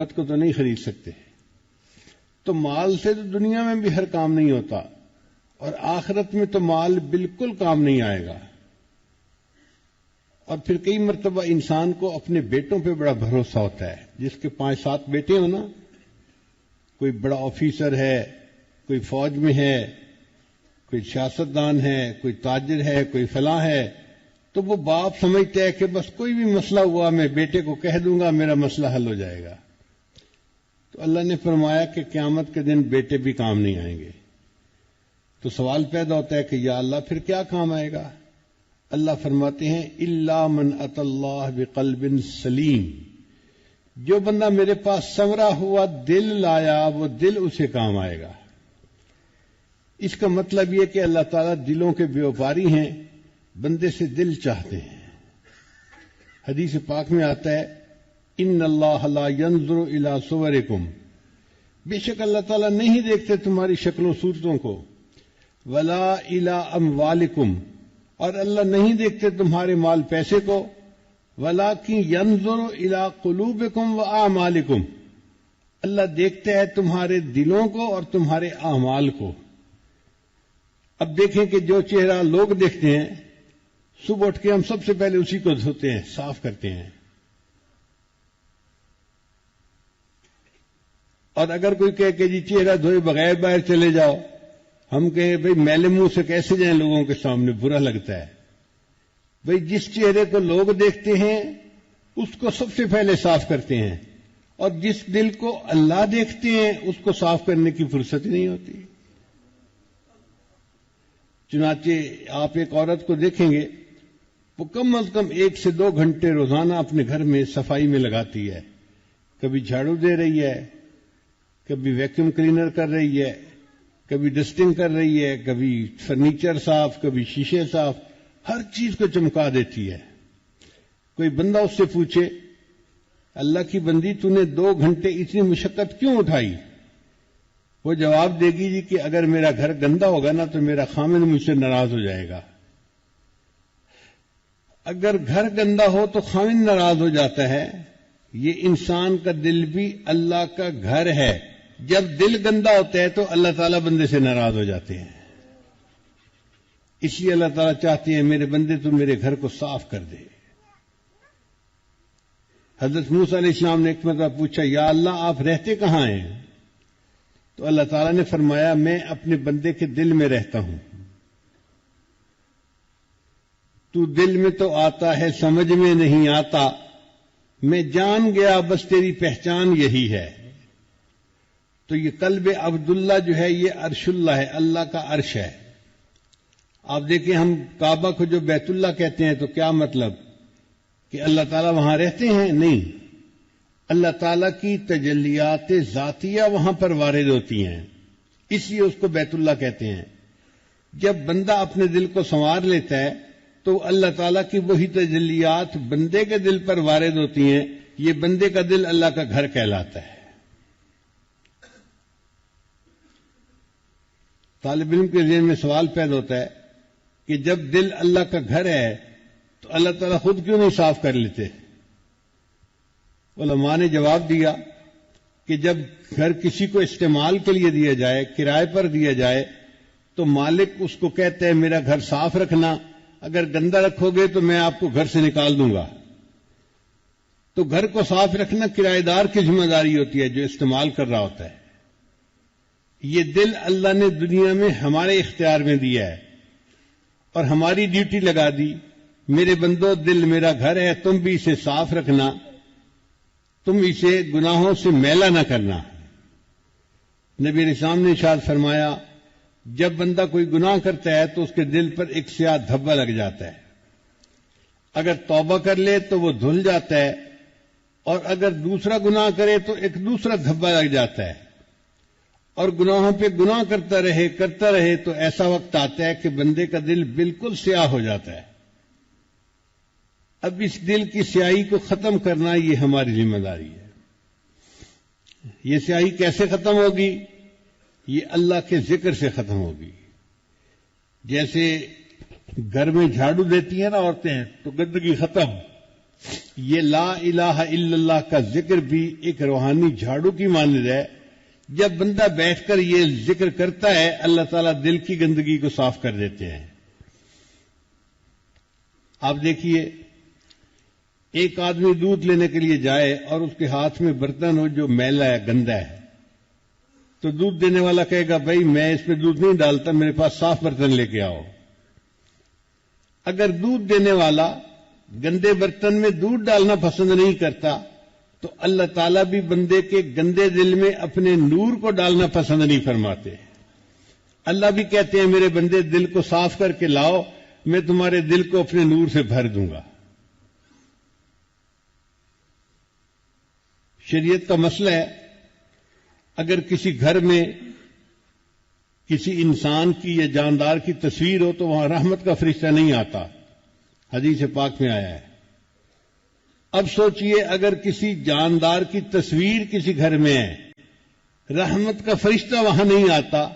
کو تو نہیں خرید سکتے. تو مال سے تو دنیا میں بھی ہر کام نہیں ہوتا، اور آخرت میں تو مال بالکل کام نہیں آئے گا. اور پھر کئی مرتبہ انسان کو اپنے بیٹوں پہ بڑا بھروسہ ہوتا ہے. جس کے 5-7 بیٹے ہو نا، کوئی بڑا آفیسر ہے، کوئی فوج میں ہے، کوئی سیاستدان ہے، کوئی تاجر ہے، کوئی فلاں ہے، تو وہ باپ سمجھتا ہے کہ بس کوئی بھی مسئلہ ہوا میں بیٹے کو کہہ دوں گا، میرا مسئلہ حل ہو جائے گا. تو اللہ نے فرمایا کہ قیامت کے دن بیٹے بھی کام نہیں آئیں گے. تو سوال پیدا ہوتا ہے کہ یا اللہ پھر کیا کام آئے گا؟ اللہ فرماتے ہیں الا من اتى اللہ بقلب سلیم. جو بندہ میرے پاس سنورا ہوا دل لایا، وہ دل اسے کام آئے گا. اس کا مطلب یہ کہ اللہ تعالیٰ دلوں کے بیوپاری ہیں، بندے سے دل چاہتے ہیں. حدیث پاک میں آتا ہے ان اللہ لا ينظر الى صورکم، بے شک اللہ تعالیٰ نہیں دیکھتے تمہاری شکل و صورتوں کو، ولا الى اموالکم، اور اللہ نہیں دیکھتے تمہارے مال پیسے کو، ولکن ينظر الى قلوبکم واعمالکم، اللہ دیکھتا ہے تمہارے دلوں کو اور تمہارے اعمال کو. اب دیکھیں کہ جو چہرہ لوگ دیکھتے ہیں، صبح اٹھ کے ہم سب سے پہلے اسی کو دھوتے ہیں، صاف کرتے ہیں. اور اگر کوئی کہے کہ جی چہرہ دھوئے بغیر باہر چلے جاؤ، ہم کہیں بھئی میلے منہ سے کیسے جائیں لوگوں کے سامنے، برا لگتا ہے. بھئی جس چہرے کو لوگ دیکھتے ہیں اس کو سب سے پہلے صاف کرتے ہیں، اور جس دل کو اللہ دیکھتے ہیں اس کو صاف کرنے کی فرصت ہی نہیں ہوتی. چنانچہ آپ ایک عورت کو دیکھیں گے، وہ کم از کم 1 سے 2 گھنٹے روزانہ اپنے گھر میں صفائی میں لگاتی ہے. کبھی جھاڑو دے رہی ہے، کبھی ویکیوم کلینر کر رہی ہے، کبھی ڈسٹنگ کر رہی ہے، کبھی فرنیچر صاف، کبھی شیشے صاف، ہر چیز کو چمکا دیتی ہے. کوئی بندہ اس سے پوچھے اللہ کی بندی تو نے 2 گھنٹے اتنی مشقت کیوں اٹھائی؟ وہ جواب دے گی جی کہ اگر میرا گھر گندا ہوگا نا تو میرا خامن مجھ سے ناراض ہو جائے گا. اگر گھر گندا ہو تو خامن ناراض ہو جاتا ہے. یہ انسان کا دل بھی اللہ کا گھر ہے. جب دل گندا ہوتا ہے تو اللہ تعالیٰ بندے سے ناراض ہو جاتے ہیں. اس لیے اللہ تعالیٰ چاہتے ہیں میرے بندے تو میرے گھر کو صاف کر دے. حضرت موسیٰ علیہ السلام نے ایک مرتبہ پوچھا یا اللہ آپ رہتے کہاں ہیں؟ تو اللہ تعالیٰ نے فرمایا میں اپنے بندے کے دل میں رہتا ہوں. تو دل میں تو آتا ہے سمجھ میں نہیں آتا، میں جان گیا بس تیری پہچان یہی ہے. تو یہ قلب عبداللہ جو ہے یہ عرش اللہ ہے، اللہ کا عرش ہے. آپ دیکھیں ہم کعبہ کو جو بیت اللہ کہتے ہیں تو کیا مطلب کہ اللہ تعالیٰ وہاں رہتے ہیں؟ نہیں، اللہ تعالیٰ کی تجلیات ذاتیہ وہاں پر وارد ہوتی ہیں، اس لیے اس کو بیت اللہ کہتے ہیں. جب بندہ اپنے دل کو سنوار لیتا ہے تو اللہ تعالیٰ کی وہی تجلیات بندے کے دل پر وارد ہوتی ہیں. یہ بندے کا دل اللہ کا گھر کہلاتا ہے. طالب علم کے ذہن میں سوال پیدا ہوتا ہے کہ جب دل اللہ کا گھر ہے تو اللہ تعالیٰ خود کیوں نہیں صاف کر لیتے؟ علماء نے جواب دیا کہ جب گھر کسی کو استعمال کے لیے دیا جائے، کرائے پر دیا جائے، تو مالک اس کو کہتا ہے میرا گھر صاف رکھنا، اگر گندا رکھو گے تو میں آپ کو گھر سے نکال دوں گا. تو گھر کو صاف رکھنا کرایہ دار کی ذمہ داری ہوتی ہے جو استعمال کر رہا ہوتا ہے. یہ دل اللہ نے دنیا میں ہمارے اختیار میں دیا ہے اور ہماری ڈیوٹی لگا دی، میرے بندو دل میرا گھر ہے، تم بھی اسے صاف رکھنا، تم اسے گناہوں سے میلا نہ کرنا. نبی علیہ السلام نے ارشاد فرمایا جب بندہ کوئی گناہ کرتا ہے تو اس کے دل پر ایک سیاہ دھبا لگ جاتا ہے. اگر توبہ کر لے تو وہ دھل جاتا ہے، اور اگر دوسرا گناہ کرے تو ایک دوسرا دھبا لگ جاتا ہے. اور گناہوں پہ گناہ کرتا رہے تو ایسا وقت آتا ہے کہ بندے کا دل بالکل سیاہ ہو جاتا ہے. اب اس دل کی سیاہی کو ختم کرنا یہ ہماری ذمہ داری ہے. یہ سیاہی کیسے ختم ہوگی؟ یہ اللہ کے ذکر سے ختم ہوگی. جیسے گھر میں جھاڑو دیتی ہیں نا عورتیں تو گندگی ختم، یہ لا الہ الا اللہ کا ذکر بھی ایک روحانی جھاڑو کی مانند ہے. جب بندہ بیٹھ کر یہ ذکر کرتا ہے اللہ تعالیٰ دل کی گندگی کو صاف کر دیتے ہیں. آپ دیکھیے ایک آدمی دودھ لینے کے لیے جائے اور اس کے ہاتھ میں برتن ہو جو میلا ہے، گندا ہے، تو دودھ دینے والا کہے گا بھائی میں اس میں دودھ نہیں ڈالتا، میرے پاس صاف برتن لے کے آؤ. اگر دودھ دینے والا گندے برتن میں دودھ ڈالنا پسند نہیں کرتا تو اللہ تعالیٰ بھی بندے کے گندے دل میں اپنے نور کو ڈالنا پسند نہیں فرماتے. اللہ بھی کہتے ہیں میرے بندے دل کو صاف کر کے لاؤ، میں تمہارے دل کو اپنے نور سے بھر دوں گا. شریعت کا مسئلہ ہے اگر کسی گھر میں کسی انسان کی یا جاندار کی تصویر ہو تو وہاں رحمت کا فرشتہ نہیں آتا، حدیث پاک میں آیا ہے. اب سوچئے اگر کسی جاندار کی تصویر کسی گھر میں ہے، رحمت کا فرشتہ وہاں نہیں آتا،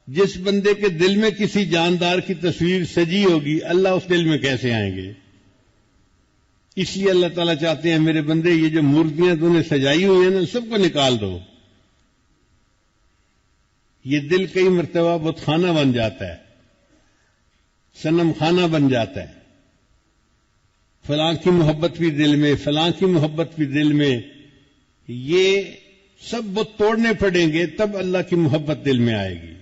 جس بندے کے دل میں کسی جاندار کی تصویر سجی ہوگی اللہ اس دل میں کیسے آئیں گے؟ اس لیے اللہ تعالیٰ چاہتے ہیں میرے بندے یہ جو مورتیاں تو نے سجائی ہوئی ہیں نا سب کو نکال دو. یہ دل کئی مرتبہ بت خانہ بن جاتا ہے، صنم خانہ بن جاتا ہے. فلاں کی محبت بھی دل میں، فلاں کی محبت بھی دل میں، یہ سب بت توڑنے پڑیں گے تب اللہ کی محبت دل میں آئے گی.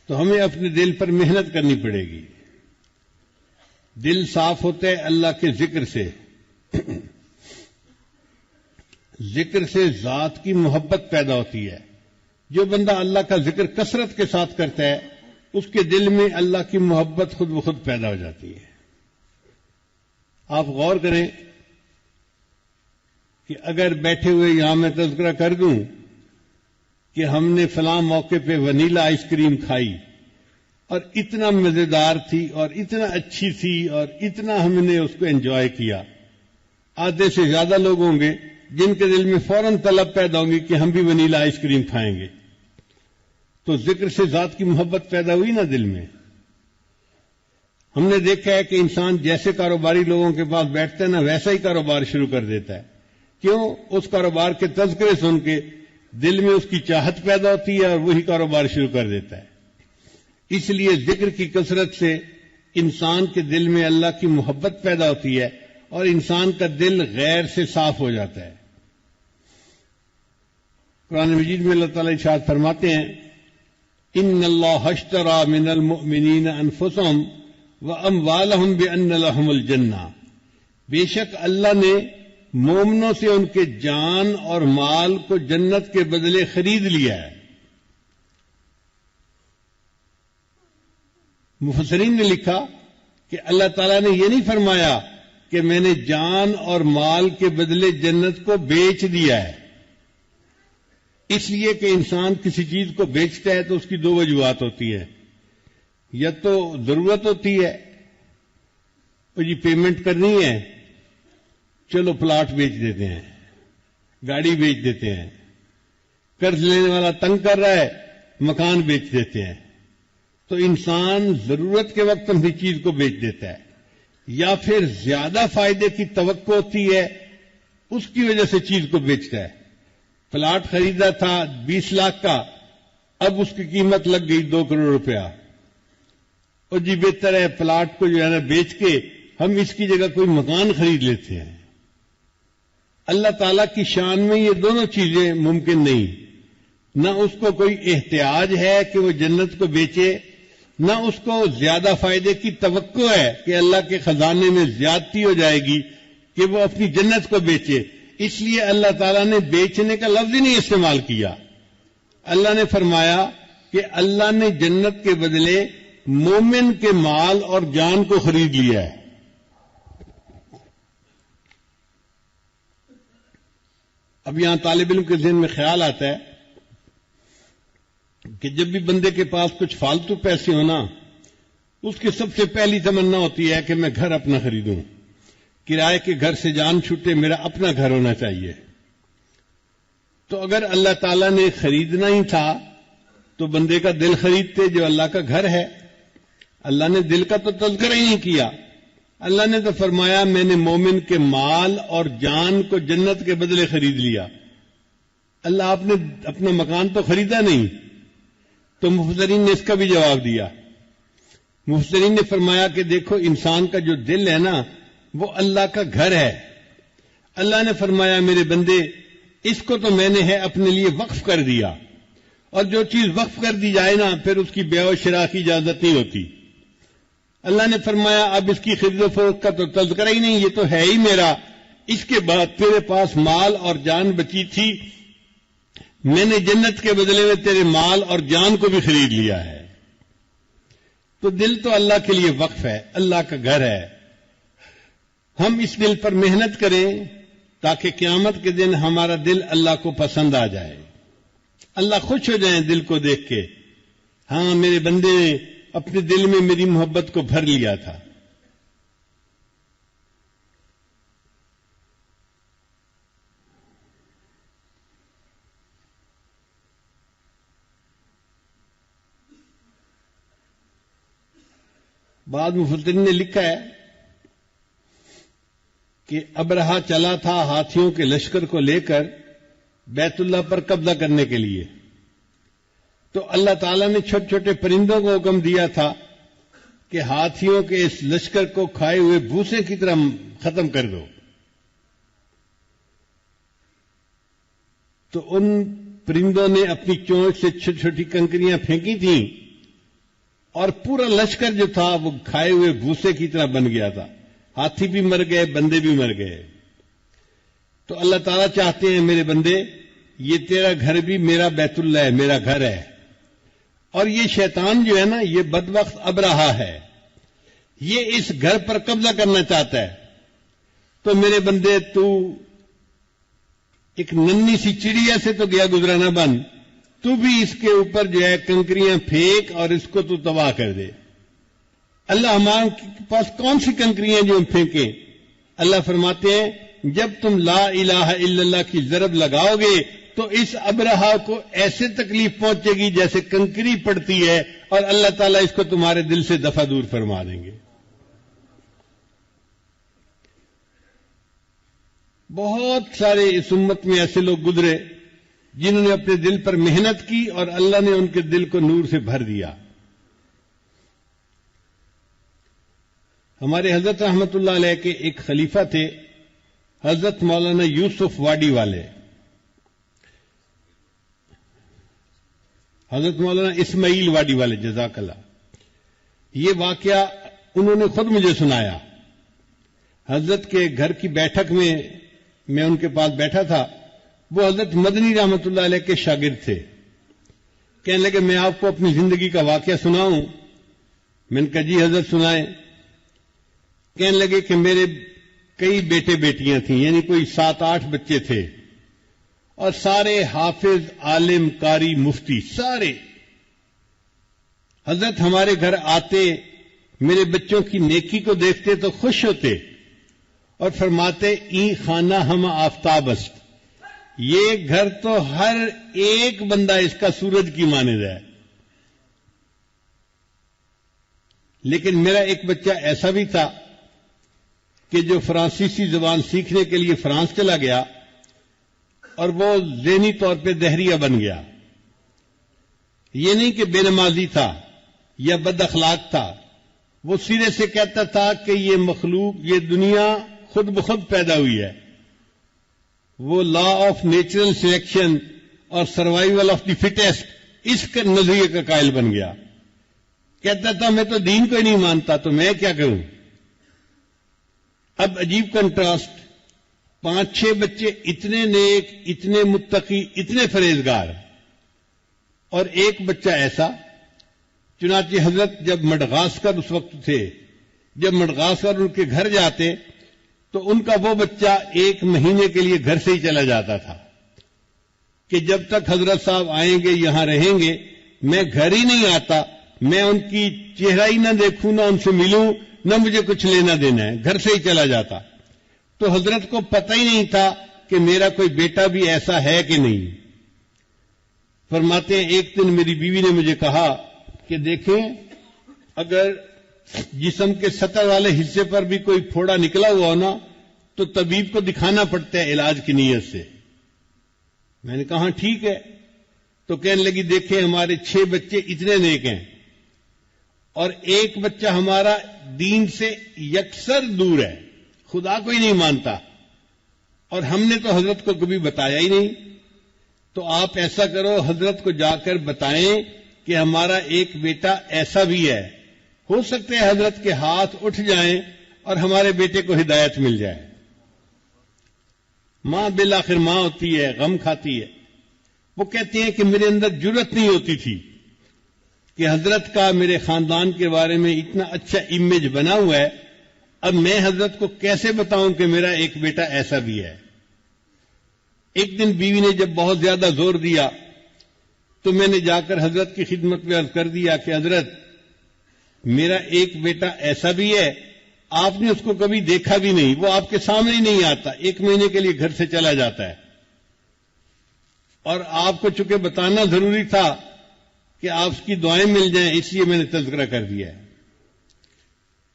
تو ہمیں اپنے دل پر محنت کرنی پڑے گی. دل صاف ہوتا ہے اللہ کے ذکر سے. ذکر سے ذات کی محبت پیدا ہوتی ہے. جو بندہ اللہ کا ذکر کثرت کے ساتھ کرتا ہے اس کے دل میں اللہ کی محبت خود بخود پیدا ہو جاتی ہے. آپ غور کریں کہ اگر بیٹھے ہوئے یہاں میں تذکرہ کر دوں کہ ہم نے فلاں موقع پہ ونیلا آئس کریم کھائی اور اتنا مزیدار تھی اور اتنا اچھی تھی اور اتنا ہم نے اس کو انجوائے کیا، آدھے سے زیادہ لوگ ہوں گے جن کے دل میں فوراً طلب پیدا ہوگی کہ ہم بھی ونیلا آئس کریم کھائیں گے. تو ذکر سے ذات کی محبت پیدا ہوئی نا دل میں. ہم نے دیکھا ہے کہ انسان جیسے کاروباری لوگوں کے پاس بیٹھتا ہے نا ویسا ہی کاروبار شروع کر دیتا ہے. کیوں؟ اس کاروبار کے تذکرے سن کے دل میں اس کی چاہت پیدا ہوتی ہے اور وہی کاروبار شروع کر دیتا ہے. اس لیے ذکر کی کثرت سے انسان کے دل میں اللہ کی محبت پیدا ہوتی ہے اور انسان کا دل غیر سے صاف ہو جاتا ہے. قرآن مجید میں اللہ تعالیٰ ارشاد فرماتے ہیں ان اللہ اشتری من المؤمنین انفسهم واموالهم بان لهم الجنہ، بے شک اللہ نے مومنوں سے ان کے جان اور مال کو جنت کے بدلے خرید لیا ہے. مفسرین نے لکھا کہ اللہ تعالیٰ نے یہ نہیں فرمایا کہ میں نے جان اور مال کے بدلے جنت کو بیچ دیا ہے. اس لیے کہ انسان کسی چیز کو بیچتا ہے تو اس کی دو وجوہات ہوتی ہے. یا تو ضرورت ہوتی ہے اور جی پیمنٹ کرنی ہے چلو پلاٹ بیچ دیتے ہیں، گاڑی بیچ دیتے ہیں، قرض لینے والا تنگ کر رہا ہے مکان بیچ دیتے ہیں. تو انسان ضرورت کے وقت اپنی چیز کو بیچ دیتا ہے. یا پھر زیادہ فائدے کی توقع ہوتی ہے اس کی وجہ سے چیز کو بیچتا ہے. پلاٹ خریدا تھا 20 لاکھ کا، اب اس کی قیمت لگ گئی 2 کروڑ روپیہ. اور جی بہتر ہے پلاٹ کو جو ہے نا بیچ کے ہم اس کی جگہ کوئی مکان خرید لیتے ہیں. اللہ تعالیٰ کی شان میں یہ دونوں چیزیں ممکن نہیں. نہ اس کو کوئی احتیاج ہے کہ وہ جنت کو بیچے، نہ اس کو زیادہ فائدے کی توقع ہے کہ اللہ کے خزانے میں زیادتی ہو جائے گی کہ وہ اپنی جنت کو بیچے. اس لیے اللہ تعالیٰ نے بیچنے کا لفظ ہی نہیں استعمال کیا. اللہ نے فرمایا کہ اللہ نے جنت کے بدلے مومن کے مال اور جان کو خرید لیا ہے. اب یہاں طالب علم کے ذہن میں خیال آتا ہے کہ جب بھی بندے کے پاس کچھ فالتو پیسے ہونا اس کی سب سے پہلی تمنا ہوتی ہے کہ میں گھر اپنا خریدوں، کرائے کے گھر سے جان چھوٹے، میرا اپنا گھر ہونا چاہیے. تو اگر اللہ تعالیٰ نے خریدنا ہی تھا تو بندے کا دل خریدتے جو اللہ کا گھر ہے. اللہ نے دل کا تو تذکرہ ہی نہیں کیا. اللہ نے تو فرمایا میں نے مومن کے مال اور جان کو جنت کے بدلے خرید لیا. اللہ آپ نے اپنا مکان تو خریدا نہیں. تو مفسرین نے اس کا بھی جواب دیا. مفسرین نے فرمایا کہ دیکھو انسان کا جو دل ہے نا وہ اللہ کا گھر ہے. اللہ نے فرمایا میرے بندے اس کو تو میں نے ہے اپنے لیے وقف کر دیا, اور جو چیز وقف کر دی جائے نا پھر اس کی بیع و شراء کی اجازت نہیں ہوتی. اللہ نے فرمایا اب اس کی خرید و فروخت کا تو تذکرہ ہی نہیں, یہ تو ہے ہی میرا. اس کے بعد تیرے پاس مال اور جان بچی تھی, میں نے جنت کے بدلے میں تیرے مال اور جان کو بھی خرید لیا ہے. تو دل تو اللہ کے لیے وقف ہے, اللہ کا گھر ہے. ہم اس دل پر محنت کریں تاکہ قیامت کے دن ہمارا دل اللہ کو پسند آ جائے, اللہ خوش ہو جائیں دل کو دیکھ کے. ہاں میرے بندے نے اپنے دل میں میری محبت کو بھر لیا تھا. بعض مفسرین نے لکھا ہے کہ ابرہا چلا تھا ہاتھیوں کے لشکر کو لے کر بیت اللہ پر قبضہ کرنے کے لیے. تو اللہ تعالیٰ نے چھوٹے چھوٹے پرندوں کو حکم دیا تھا کہ ہاتھیوں کے اس لشکر کو کھائے ہوئے بھوسے کی طرح ختم کر دو. تو ان پرندوں نے اپنی چونچ سے چھوٹی چھوٹی کنکریاں پھینکی تھیں اور پورا لشکر جو تھا وہ کھائے ہوئے بھوسے کی طرح بن گیا تھا. ہاتھی بھی مر گئے, بندے بھی مر گئے. تو اللہ تعالیٰ چاہتے ہیں میرے بندے یہ تیرا گھر بھی میرا بیت اللہ ہے, میرا گھر ہے. اور یہ شیطان جو ہے نا یہ بدبخت ابرہا ہے, یہ اس گھر پر قبضہ کرنا چاہتا ہے. تو میرے بندے تو ایک ننھی سی چڑیا سے تو گیا گزرا نہ بن, تو بھی اس کے اوپر جو ہے کنکریاں پھینک اور اس کو تو تباہ کر دے. اللہ ہمارے پاس کون سی کنکریاں جو ہم پھینکیں؟ اللہ فرماتے ہیں جب تم لا الہ الا اللہ کی ضرب لگاؤ گے تو اس ابرہا کو ایسے تکلیف پہنچے گی جیسے کنکری پڑتی ہے, اور اللہ تعالیٰ اس کو تمہارے دل سے دفع دور فرما دیں گے. بہت سارے اس امت میں ایسے لوگ گزرے جنہوں نے اپنے دل پر محنت کی اور اللہ نے ان کے دل کو نور سے بھر دیا. ہمارے حضرت رحمت اللہ علیہ کے ایک خلیفہ تھے, حضرت مولانا یوسف واڈی والے. حضرت مولانا اسماعیل واڈی والے جزاک اللہ. یہ واقعہ انہوں نے خود مجھے سنایا. حضرت کے گھر کی بیٹھک میں میں ان کے پاس بیٹھا تھا. وہ حضرت مدنی رحمت اللہ علیہ کے شاگرد تھے. کہنے لگے میں آپ کو اپنی زندگی کا واقعہ سناؤں؟ میں نے کہا جی حضرت سنائیں. کہنے لگے کہ میرے کئی بیٹے بیٹیاں تھیں, یعنی کوئی 7-8 بچے تھے, اور سارے حافظ, عالم, قاری, مفتی سارے. حضرت ہمارے گھر آتے, میرے بچوں کی نیکی کو دیکھتے تو خوش ہوتے اور فرماتے ای خانہ ہم آفتاب است, یہ گھر تو ہر ایک بندہ اس کا سورج کی مانند ہے. لیکن میرا ایک بچہ ایسا بھی تھا کہ جو فرانسیسی زبان سیکھنے کے لیے فرانس چلا گیا اور وہ ذہنی طور پہ دہریہ بن گیا. یہ نہیں کہ بے نمازی تھا یا بد اخلاق تھا, وہ سرے سے کہتا تھا کہ یہ مخلوق, یہ دنیا خود بخود پیدا ہوئی ہے. وہ لا آف نیچرل سلیکشن اور سروائیول آف دی فٹیسٹ اس کے نظریے کا قائل بن گیا. کہتا تھا میں تو دین کو ہی نہیں مانتا, تو میں کیا کروں. اب عجیب کنٹراسٹ, 5-6 بچے اتنے نیک, اتنے متقی, اتنے پرہیزگار, اور ایک بچہ ایسا. چنانچہ حضرت جب مڈغاسکر اس وقت تھے, جب مڈغاسکر ان کے گھر جاتے تو ان کا وہ بچہ 1 مہینے کے لیے گھر سے ہی چلا جاتا تھا کہ جب تک حضرت صاحب آئیں گے یہاں رہیں گے میں گھر ہی نہیں آتا, میں ان کی چہرہ ہی نہ دیکھوں, نہ ان سے ملوں, نہ مجھے کچھ لینا دینا ہے, گھر سے ہی چلا جاتا. تو حضرت کو پتہ ہی نہیں تھا کہ میرا کوئی بیٹا بھی ایسا ہے کہ نہیں. فرماتے ہیں ایک دن میری بیوی نے مجھے کہا کہ دیکھیں اگر جسم کے سطح والے حصے پر بھی کوئی پھوڑا نکلا ہوا ہونا تو طبیب کو دکھانا پڑتا ہے علاج کی نیت سے. میں نے کہا ٹھیک ہے. تو کہنے لگی دیکھیں ہمارے 6 بچے اتنے نیک ہیں اور ایک بچہ ہمارا دین سے یکسر دور ہے, خدا کو ہی نہیں مانتا, اور ہم نے تو حضرت کو کبھی بتایا ہی نہیں. تو آپ ایسا کرو, حضرت کو جا کر بتائیں کہ ہمارا ایک بیٹا ایسا بھی ہے, ہو سکتا ہے حضرت کے ہاتھ اٹھ جائیں اور ہمارے بیٹے کو ہدایت مل جائے. ماں بالآخر ماں ہوتی ہے, غم کھاتی ہے. وہ کہتے ہیں کہ میرے اندر جرأت نہیں ہوتی تھی کہ حضرت کا میرے خاندان کے بارے میں اتنا اچھا امیج بنا ہوا ہے, اب میں حضرت کو کیسے بتاؤں کہ میرا ایک بیٹا ایسا بھی ہے. ایک دن بیوی نے جب بہت زیادہ زور دیا تو میں نے جا کر حضرت کی خدمت میں عرض کر دیا کہ حضرت میرا ایک بیٹا ایسا بھی ہے, آپ نے اس کو کبھی دیکھا بھی نہیں, وہ آپ کے سامنے ہی نہیں آتا, 1 مہینے کے لیے گھر سے چلا جاتا ہے, اور آپ کو چونکہ بتانا ضروری تھا کہ آپ اس کی دعائیں مل جائیں, اس لیے میں نے تذکرہ کر دیا ہے.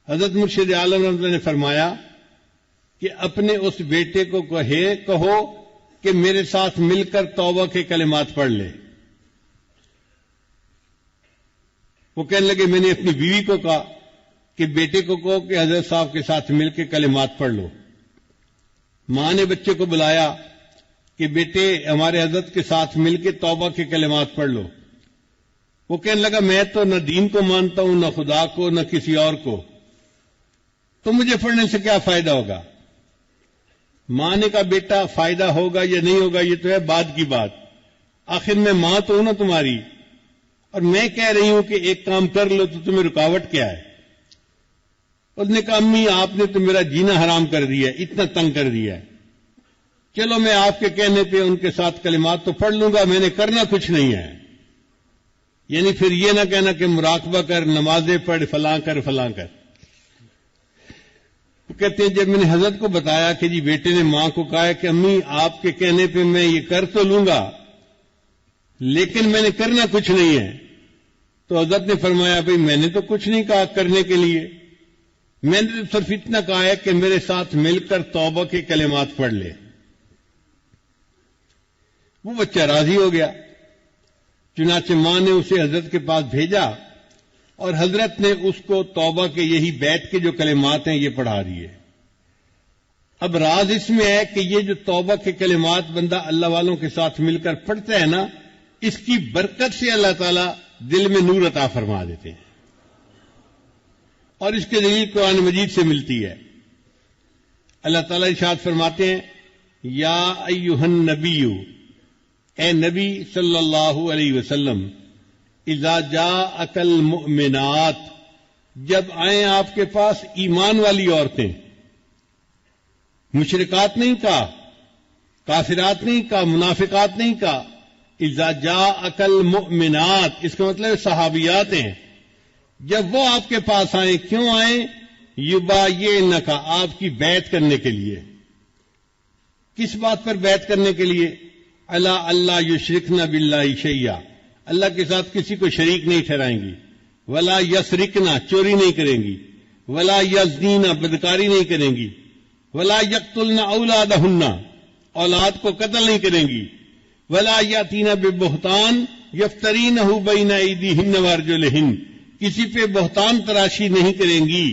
حضرت مرشد عالم رحمۃ اللہ نے فرمایا کہ اپنے اس بیٹے کو کہو کہ میرے ساتھ مل کر توبہ کے کلمات پڑھ لے. وہ کہنے لگے میں نے اپنی بیوی کو کہا کہ بیٹے کو کہو کہ حضرت صاحب کے ساتھ مل کے کلمات پڑھ لو. ماں نے بچے کو بلایا کہ بیٹے ہمارے حضرت کے ساتھ مل کے توبہ کے کلمات پڑھ لو. وہ کہنے لگا میں تو نہ دین کو مانتا ہوں, نہ خدا کو, نہ کسی اور کو, تو مجھے پڑھنے سے کیا فائدہ ہوگا. ماں نے کہا بیٹا فائدہ ہوگا یا نہیں ہوگا یہ تو ہے بعد کی بات, آخر میں ماں تو ہوں نا تمہاری, اور میں کہہ رہی ہوں کہ ایک کام کر لو تو تمہیں رکاوٹ کیا ہے. اس نے کہا امی آپ نے تو میرا جینا حرام کر دیا ہے, اتنا تنگ کر دیا ہے, چلو میں آپ کے کہنے پہ ان کے ساتھ کلمات تو پڑھ لوں گا, میں نے کرنا کچھ نہیں ہے. یعنی پھر یہ نہ کہنا کہ مراقبہ کر, نمازیں پڑھ, فلاں کر فلاں کر. کہتے ہیں جب میں نے حضرت کو بتایا کہ جی بیٹے نے ماں کو کہا کہ امی آپ کے کہنے پہ میں یہ کر تو لوں گا لیکن میں نے کرنا کچھ نہیں ہے, تو حضرت نے فرمایا بھئی میں نے تو کچھ نہیں کہا کرنے کے لیے, میں نے صرف اتنا کہا ہے کہ میرے ساتھ مل کر توبہ کے کلمات پڑھ لے. وہ بچہ راضی ہو گیا. چنانچہ ماں نے اسے حضرت کے پاس بھیجا اور حضرت نے اس کو توبہ کے یہی بیت کے جو کلمات ہیں یہ پڑھا دیے. اب راز اس میں ہے کہ یہ جو توبہ کے کلمات بندہ اللہ والوں کے ساتھ مل کر پڑھتا ہے نا, اس کی برکت سے اللہ تعالیٰ دل میں نور عطا فرما دیتے ہیں, اور اس کے دلیل قرآن مجید سے ملتی ہے. اللہ تعالیٰ ارشاد فرماتے ہیں یا ایھا النبی, اے نبی صلی اللہ علیہ وسلم, اذا جاءک المؤمنات, جب آئیں آپ کے پاس ایمان والی عورتیں, مشرکات نہیں کہا, کافرات نہیں کہا, منافقات نہیں کہا, اذا جاءک المؤمنات اس کا مطلب صحابیات ہیں. جب وہ آپ کے پاس آئیں, کیوں آئیں؟ یبایعنک, آپ کی بیعت کرنے کے لیے. کس بات پر بیعت کرنے کے لیے؟ الا اللہ یشرکن باللہ شیئا, اللہ کے ساتھ کسی کو شریک نہیں ٹھہرائیں گی. ولا یسرکنا, چوری نہیں کریں گی. ولا یزنینا, بدکاری نہیں کریں گی. ولا یقتلن اولادہن, اولاد کو قتل نہیں کریں گی. ولا یاتین ببہتان یفترینہ بین ایدیہن وارجلہن, کسی پہ بہتان تراشی نہیں کریں گی.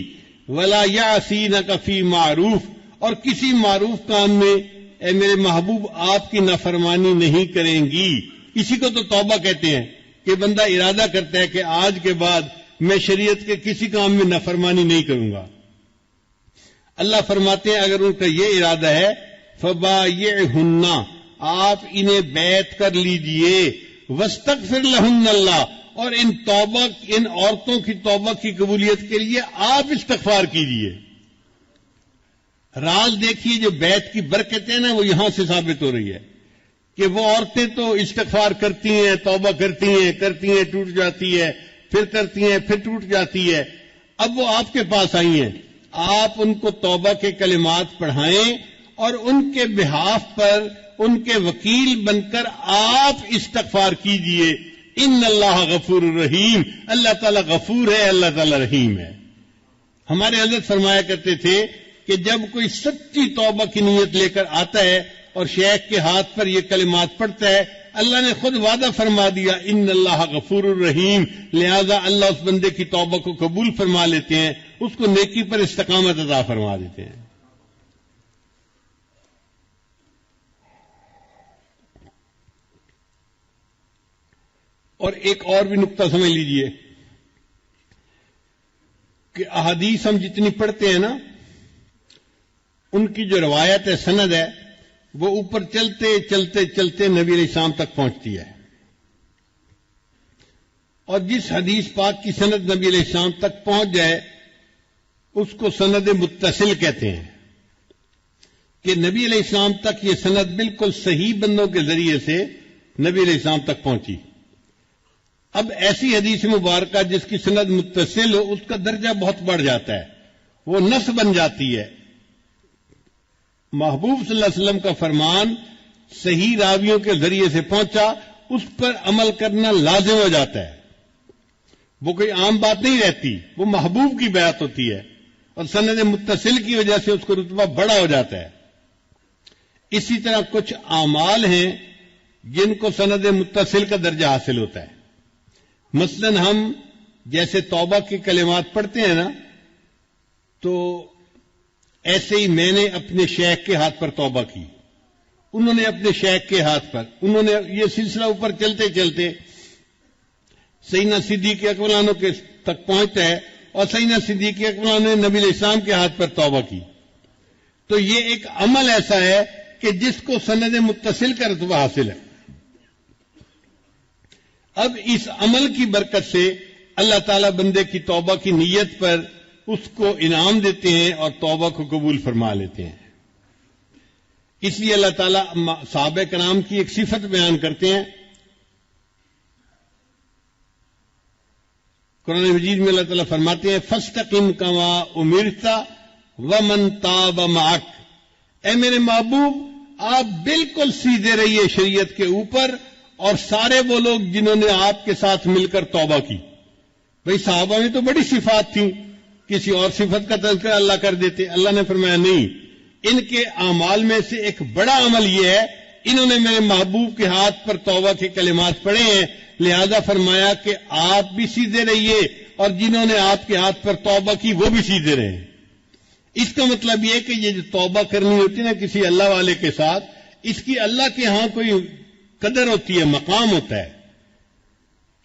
ولا یعصینک فی معروف, اور کسی معروف کام میں اے میرے محبوب آپ کی نافرمانی نہیں کریں گی. اسی کو تو توبہ کہتے ہیں کہ بندہ ارادہ کرتا ہے کہ آج کے بعد میں شریعت کے کسی کام میں نافرمانی نہیں کروں گا. اللہ فرماتے ہیں اگر ان کا یہ ارادہ ہے فبایعہن, آپ انہیں بیعت کر لیجئے. واستغفر لہن اللہ, اور ان عورتوں کی توبہ کی قبولیت کے لیے آپ استغفار کیجئے. راز دیکھیے جو بیعت کی برکتیں نا وہ یہاں سے ثابت ہو رہی ہے کہ وہ عورتیں تو استغفار کرتی ہیں, توبہ کرتی ہیں, ٹوٹ جاتی ہے, پھر کرتی ہیں, پھر ٹوٹ جاتی ہے. اب وہ آپ کے پاس آئی ہیں, آپ ان کو توبہ کے کلمات پڑھائیں اور ان کے بہاف پر ان کے وکیل بن کر آپ استغفار کیجئے. ان اللہ غفور الرحیم, اللہ تعالیٰ غفور ہے, اللہ تعالیٰ رحیم ہے. ہمارے حضرت فرمایا کرتے تھے کہ جب کوئی سچی توبہ کی نیت لے کر آتا ہے اور شیخ کے ہاتھ پر یہ کلمات پڑھتا ہے، اللہ نے خود وعدہ فرما دیا ان اللہ غفور الرحیم، لہذا اللہ اس بندے کی توبہ کو قبول فرما لیتے ہیں، اس کو نیکی پر استقامت عطا فرما دیتے ہیں۔ اور ایک اور بھی نقطہ سمجھ لیجئے کہ احادیث ہم جتنی پڑھتے ہیں نا، ان کی جو روایت ہے، سند ہے، وہ اوپر چلتے چلتے چلتے نبی علیہ السلام تک پہنچتی ہے، اور جس حدیث پاک کی سند نبی علیہ السلام تک پہنچ جائے اس کو سند متصل کہتے ہیں، کہ نبی علیہ السلام تک یہ سند بالکل صحیح بندوں کے ذریعے سے نبی علیہ السلام تک پہنچی۔ اب ایسی حدیث مبارکہ جس کی سند متصل ہو، اس کا درجہ بہت بڑھ جاتا ہے، وہ نص بن جاتی ہے۔ محبوب صلی اللہ علیہ وسلم کا فرمان صحیح راویوں کے ذریعے سے پہنچا، اس پر عمل کرنا لازم ہو جاتا ہے، وہ کوئی عام بات نہیں رہتی، وہ محبوب کی بیعت ہوتی ہے، اور سند متصل کی وجہ سے اس کا رتبہ بڑا ہو جاتا ہے۔ اسی طرح کچھ اعمال ہیں جن کو سند متصل کا درجہ حاصل ہوتا ہے۔ مثلا ہم جیسے توبہ کے کلمات پڑھتے ہیں نا، تو ایسے ہی میں نے اپنے شیخ کے ہاتھ پر توبہ کی، انہوں نے اپنے شیخ کے ہاتھ پر، انہوں نے یہ سلسلہ اوپر چلتے چلتے سیدنا صدیق اکبر عنہ کے تک پہنچتا ہے، اور سیدنا صدیق اکبر عنہ نے نبی علیہ السلام کے ہاتھ پر توبہ کی۔ تو یہ ایک عمل ایسا ہے کہ جس کو سند متصل کا رتبہ حاصل ہے۔ اب اس عمل کی برکت سے اللہ تعالیٰ بندے کی توبہ کی نیت پر اس کو انعام دیتے ہیں اور توبہ کو قبول فرما لیتے ہیں۔ اس لیے اللہ تعالیٰ صحابہ کرام کی ایک صفت بیان کرتے ہیں، قرآن مجید میں اللہ تعالیٰ فرماتے ہیں فاستقم کما امرت ومن تاب معک، اے میرے محبوب آپ بالکل سیدھے رہیے شریعت کے اوپر، اور سارے وہ لوگ جنہوں نے آپ کے ساتھ مل کر توبہ کی۔ بھئی صحابہ میں تو بڑی صفات تھیں، کسی اور صفت کا تذکرہ اللہ کر دیتے، اللہ نے فرمایا نہیں، ان کے اعمال میں سے ایک بڑا عمل یہ ہے انہوں نے میرے محبوب کے ہاتھ پر توبہ کے کلمات پڑھے ہیں، لہذا فرمایا کہ آپ بھی سیدھے رہیے اور جنہوں نے آپ کے ہاتھ پر توبہ کی وہ بھی سیدھے رہیں۔ اس کا مطلب یہ کہ یہ جو توبہ کرنی ہوتی ہے نا کسی اللہ والے کے ساتھ، اس کی اللہ کے ہاں کوئی قدر ہوتی ہے، مقام ہوتا ہے۔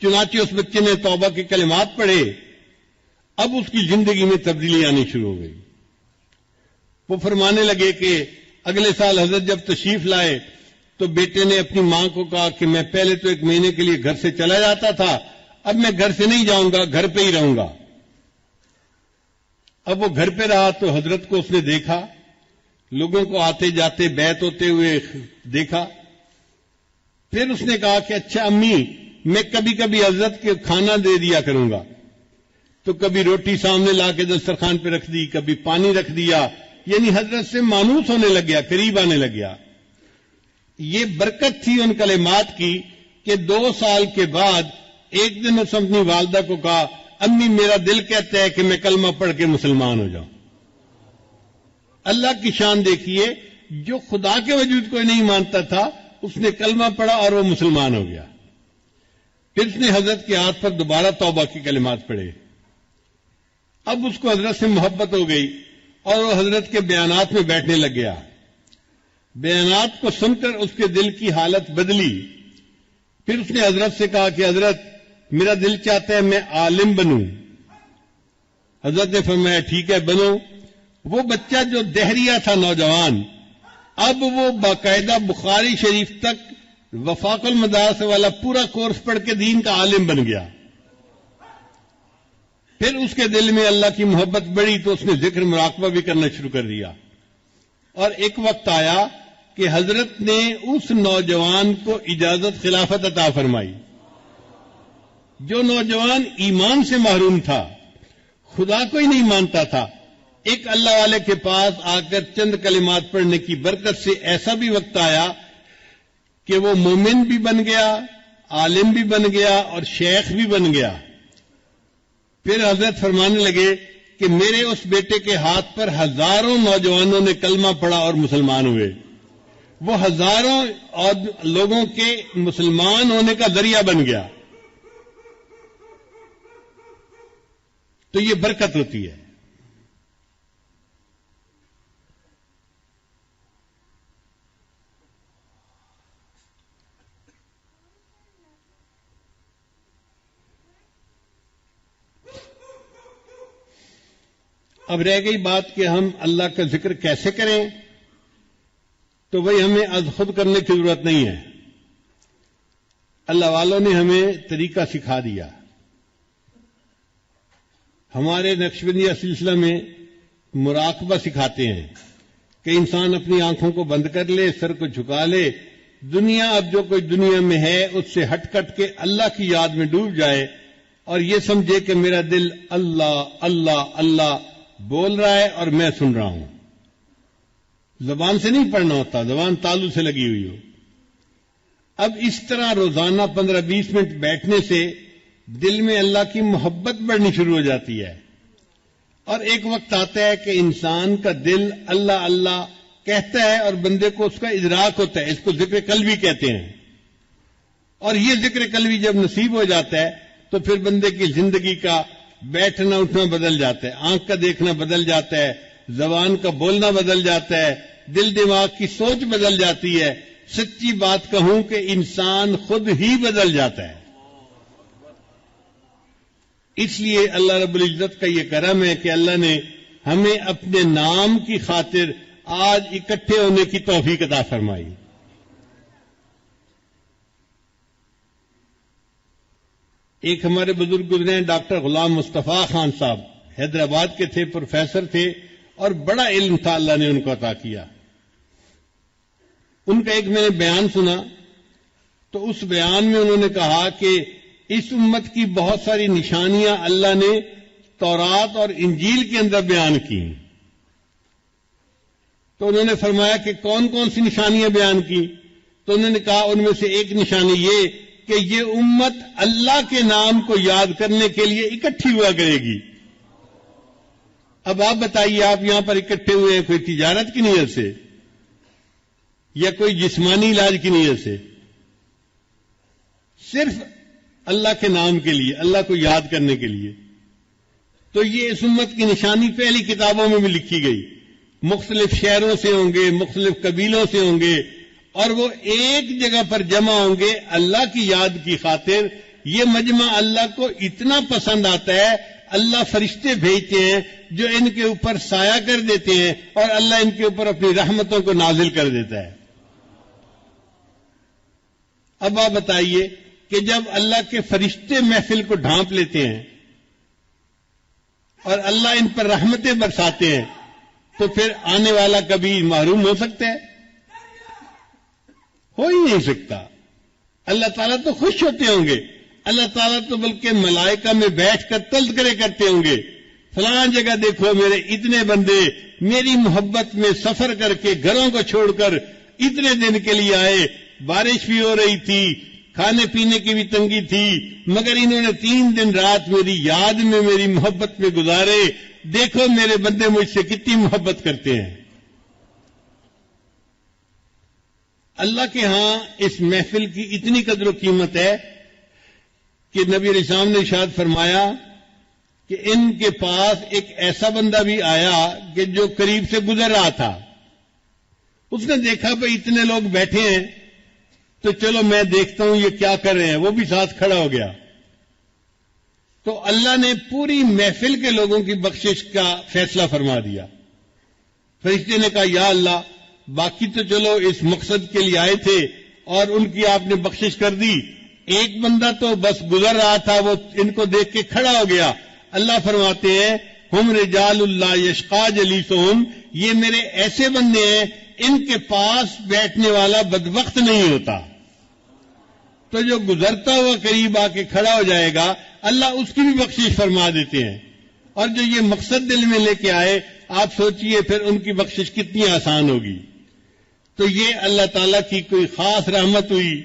چنانچہ اس بچے نے توبہ کے کلمات پڑھے، اب اس کی زندگی میں تبدیلی آنی شروع ہو گئی۔ وہ فرمانے لگے کہ اگلے سال حضرت جب تشریف لائے تو بیٹے نے اپنی ماں کو کہا کہ میں پہلے تو 1 مہینے کے لیے گھر سے چلا جاتا تھا، اب میں گھر سے نہیں جاؤں گا، گھر پہ ہی رہوں گا۔ اب وہ گھر پہ رہا تو حضرت کو اس نے دیکھا، لوگوں کو آتے جاتے بیعت ہوتے ہوئے دیکھا، پھر اس نے کہا کہ اچھا امی میں کبھی کبھی حضرت کے کھانا دے دیا کروں گا، تو کبھی روٹی سامنے لا کے دسترخوان پہ رکھ دی، کبھی پانی رکھ دیا، یعنی حضرت سے مانوس ہونے لگ گیا، قریب آنے لگ گیا۔ یہ برکت تھی ان کلمات کی کہ 2 سال کے بعد ایک دن اس اپنی والدہ کو کہا امی میرا دل کہتا ہے کہ میں کلمہ پڑھ کے مسلمان ہو جاؤں۔ اللہ کی شان دیکھیے، جو خدا کے وجود کو نہیں مانتا تھا اس نے کلمہ پڑھا اور وہ مسلمان ہو گیا۔ پھر اس نے حضرت کے ہاتھ پر دوبارہ توبہ کے کلمات پڑھے، اب اس کو حضرت سے محبت ہو گئی اور وہ حضرت کے بیانات میں بیٹھنے لگ گیا۔ بیانات کو سن کر اس کے دل کی حالت بدلی، پھر اس نے حضرت سے کہا کہ حضرت میرا دل چاہتا ہے میں عالم بنوں۔ حضرت نے فرمایا ٹھیک ہے بنو۔ وہ بچہ جو دہریہ تھا نوجوان، اب وہ باقاعدہ بخاری شریف تک وفاق المدارس والا پورا کورس پڑھ کے دین کا عالم بن گیا۔ پھر اس کے دل میں اللہ کی محبت بڑھی تو اس نے ذکر مراقبہ بھی کرنا شروع کر دیا، اور ایک وقت آیا کہ حضرت نے اس نوجوان کو اجازت خلافت عطا فرمائی۔ جو نوجوان ایمان سے محروم تھا، خدا کو ہی نہیں مانتا تھا، ایک اللہ والے کے پاس آ کر چند کلمات پڑھنے کی برکت سے ایسا بھی وقت آیا کہ وہ مومن بھی بن گیا، عالم بھی بن گیا اور شیخ بھی بن گیا۔ پھر حضرت فرمانے لگے کہ میرے اس بیٹے کے ہاتھ پر ہزاروں نوجوانوں نے کلمہ پڑھا اور مسلمان ہوئے. وہ ہزاروں لوگوں کے مسلمان ہونے کا ذریعہ بن گیا. تو یہ برکت ہوتی ہے. اب رہ گئی بات کہ ہم اللہ کا ذکر کیسے کریں، تو وہی ہمیں از خود کرنے کی ضرورت نہیں ہے. اللہ والوں نے ہمیں طریقہ سکھا دیا. ہمارے نقشبندیہ سلسلہ میں مراقبہ سکھاتے ہیں کہ انسان اپنی آنکھوں کو بند کر لے، سر کو جھکا لے، دنیا اب جو کوئی دنیا میں ہے اس سے ہٹ کٹ کے اللہ کی یاد میں ڈوب جائے اور یہ سمجھے کہ میرا دل اللہ اللہ اللہ بول رہا ہے اور میں سن رہا ہوں. زبان سے نہیں پڑھنا ہوتا، زبان تالو سے لگی ہوئی ہو. اب اس طرح روزانہ 15-20 منٹ بیٹھنے سے دل میں اللہ کی محبت بڑھنی شروع ہو جاتی ہے. اور ایک وقت آتا ہے کہ انسان کا دل اللہ اللہ کہتا ہے اور بندے کو اس کا ادراک ہوتا ہے. اس کو ذکر قلبی کہتے ہیں. اور یہ ذکر قلبی جب نصیب ہو جاتا ہے تو پھر بندے کی زندگی کا بیٹھنا اٹھنا بدل جاتا ہے، آنکھ کا دیکھنا بدل جاتا ہے، زبان کا بولنا بدل جاتا ہے، دل دماغ کی سوچ بدل جاتی ہے. سچی بات کہوں کہ انسان خود ہی بدل جاتا ہے. اس لیے اللہ رب العزت کا یہ کرم ہے کہ اللہ نے ہمیں اپنے نام کی خاطر آج اکٹھے ہونے کی توفیق عطا فرمائی. ایک ہمارے بزرگ گزرے ہیں ڈاکٹر غلام مصطفیٰ خان صاحب، حیدرآباد کے تھے، پروفیسر تھے اور بڑا علم تھا اللہ نے ان کو عطا کیا. ان کا ایک میں نے بیان سنا تو اس بیان میں انہوں نے کہا کہ اس امت کی بہت ساری نشانیاں اللہ نے تورات اور انجیل کے اندر بیان کی. تو انہوں نے فرمایا کہ کون کون سی نشانیاں بیان کی؟ تو انہوں نے کہا ان میں سے ایک نشانی یہ کہ یہ امت اللہ کے نام کو یاد کرنے کے لیے اکٹھی ہوا کرے گی. اب آپ بتائیے، آپ یہاں پر اکٹھے ہوئے ہیں کوئی تجارت کی نیت سے یا کوئی جسمانی علاج کی نیت سے؟ صرف اللہ کے نام کے لیے، اللہ کو یاد کرنے کے لیے. تو یہ اس امت کی نشانی پہلی کتابوں میں بھی لکھی گئی. مختلف شہروں سے ہوں گے، مختلف قبیلوں سے ہوں گے اور وہ ایک جگہ پر جمع ہوں گے اللہ کی یاد کی خاطر. یہ مجمع اللہ کو اتنا پسند آتا ہے، اللہ فرشتے بھیجتے ہیں جو ان کے اوپر سایہ کر دیتے ہیں اور اللہ ان کے اوپر اپنی رحمتوں کو نازل کر دیتا ہے. اب آپ بتائیے کہ جب اللہ کے فرشتے محفل کو ڈھانپ لیتے ہیں اور اللہ ان پر رحمتیں برساتے ہیں تو پھر آنے والا کبھی محروم ہو سکتا ہے؟ ہو ہی نہیں سکتا. اللہ تعالیٰ تو خوش ہوتے ہوں گے. اللہ تعالیٰ تو بلکہ ملائکہ میں بیٹھ کر تذکرے کرتے ہوں گے، فلاں جگہ دیکھو میرے اتنے بندے میری محبت میں سفر کر کے گھروں کو چھوڑ کر اتنے دن کے لیے آئے. بارش بھی ہو رہی تھی، کھانے پینے کی بھی تنگی تھی، مگر انہوں نے 3 دن رات میری یاد میں میری محبت میں گزارے. دیکھو میرے بندے مجھ سے کتنی محبت کرتے ہیں. اللہ کے ہاں اس محفل کی اتنی قدر و قیمت ہے کہ نبی علیہ السلام نے ارشاد فرمایا کہ ان کے پاس ایک ایسا بندہ بھی آیا کہ جو قریب سے گزر رہا تھا. اس نے دیکھا بھئی اتنے لوگ بیٹھے ہیں تو چلو میں دیکھتا ہوں یہ کیا کر رہے ہیں. وہ بھی ساتھ کھڑا ہو گیا. تو اللہ نے پوری محفل کے لوگوں کی بخشش کا فیصلہ فرما دیا. فرشتے نے کہا یا اللہ، باقی تو چلو اس مقصد کے لیے آئے تھے اور ان کی آپ نے بخشش کر دی، ایک بندہ تو بس گزر رہا تھا، وہ ان کو دیکھ کے کھڑا ہو گیا. اللہ فرماتے ہیں ہم رجال اللہ یشقا جلیسہم، یہ میرے ایسے بندے ہیں ان کے پاس بیٹھنے والا بدبخت نہیں ہوتا. تو جو گزرتا ہوا قریب آ کے کھڑا ہو جائے گا اللہ اس کی بھی بخشش فرما دیتے ہیں. اور جو یہ مقصد دل میں لے کے آئے، آپ سوچئے پھر ان کی بخشش کتنی آسان ہوگی. تو یہ اللہ تعالیٰ کی کوئی خاص رحمت ہوئی.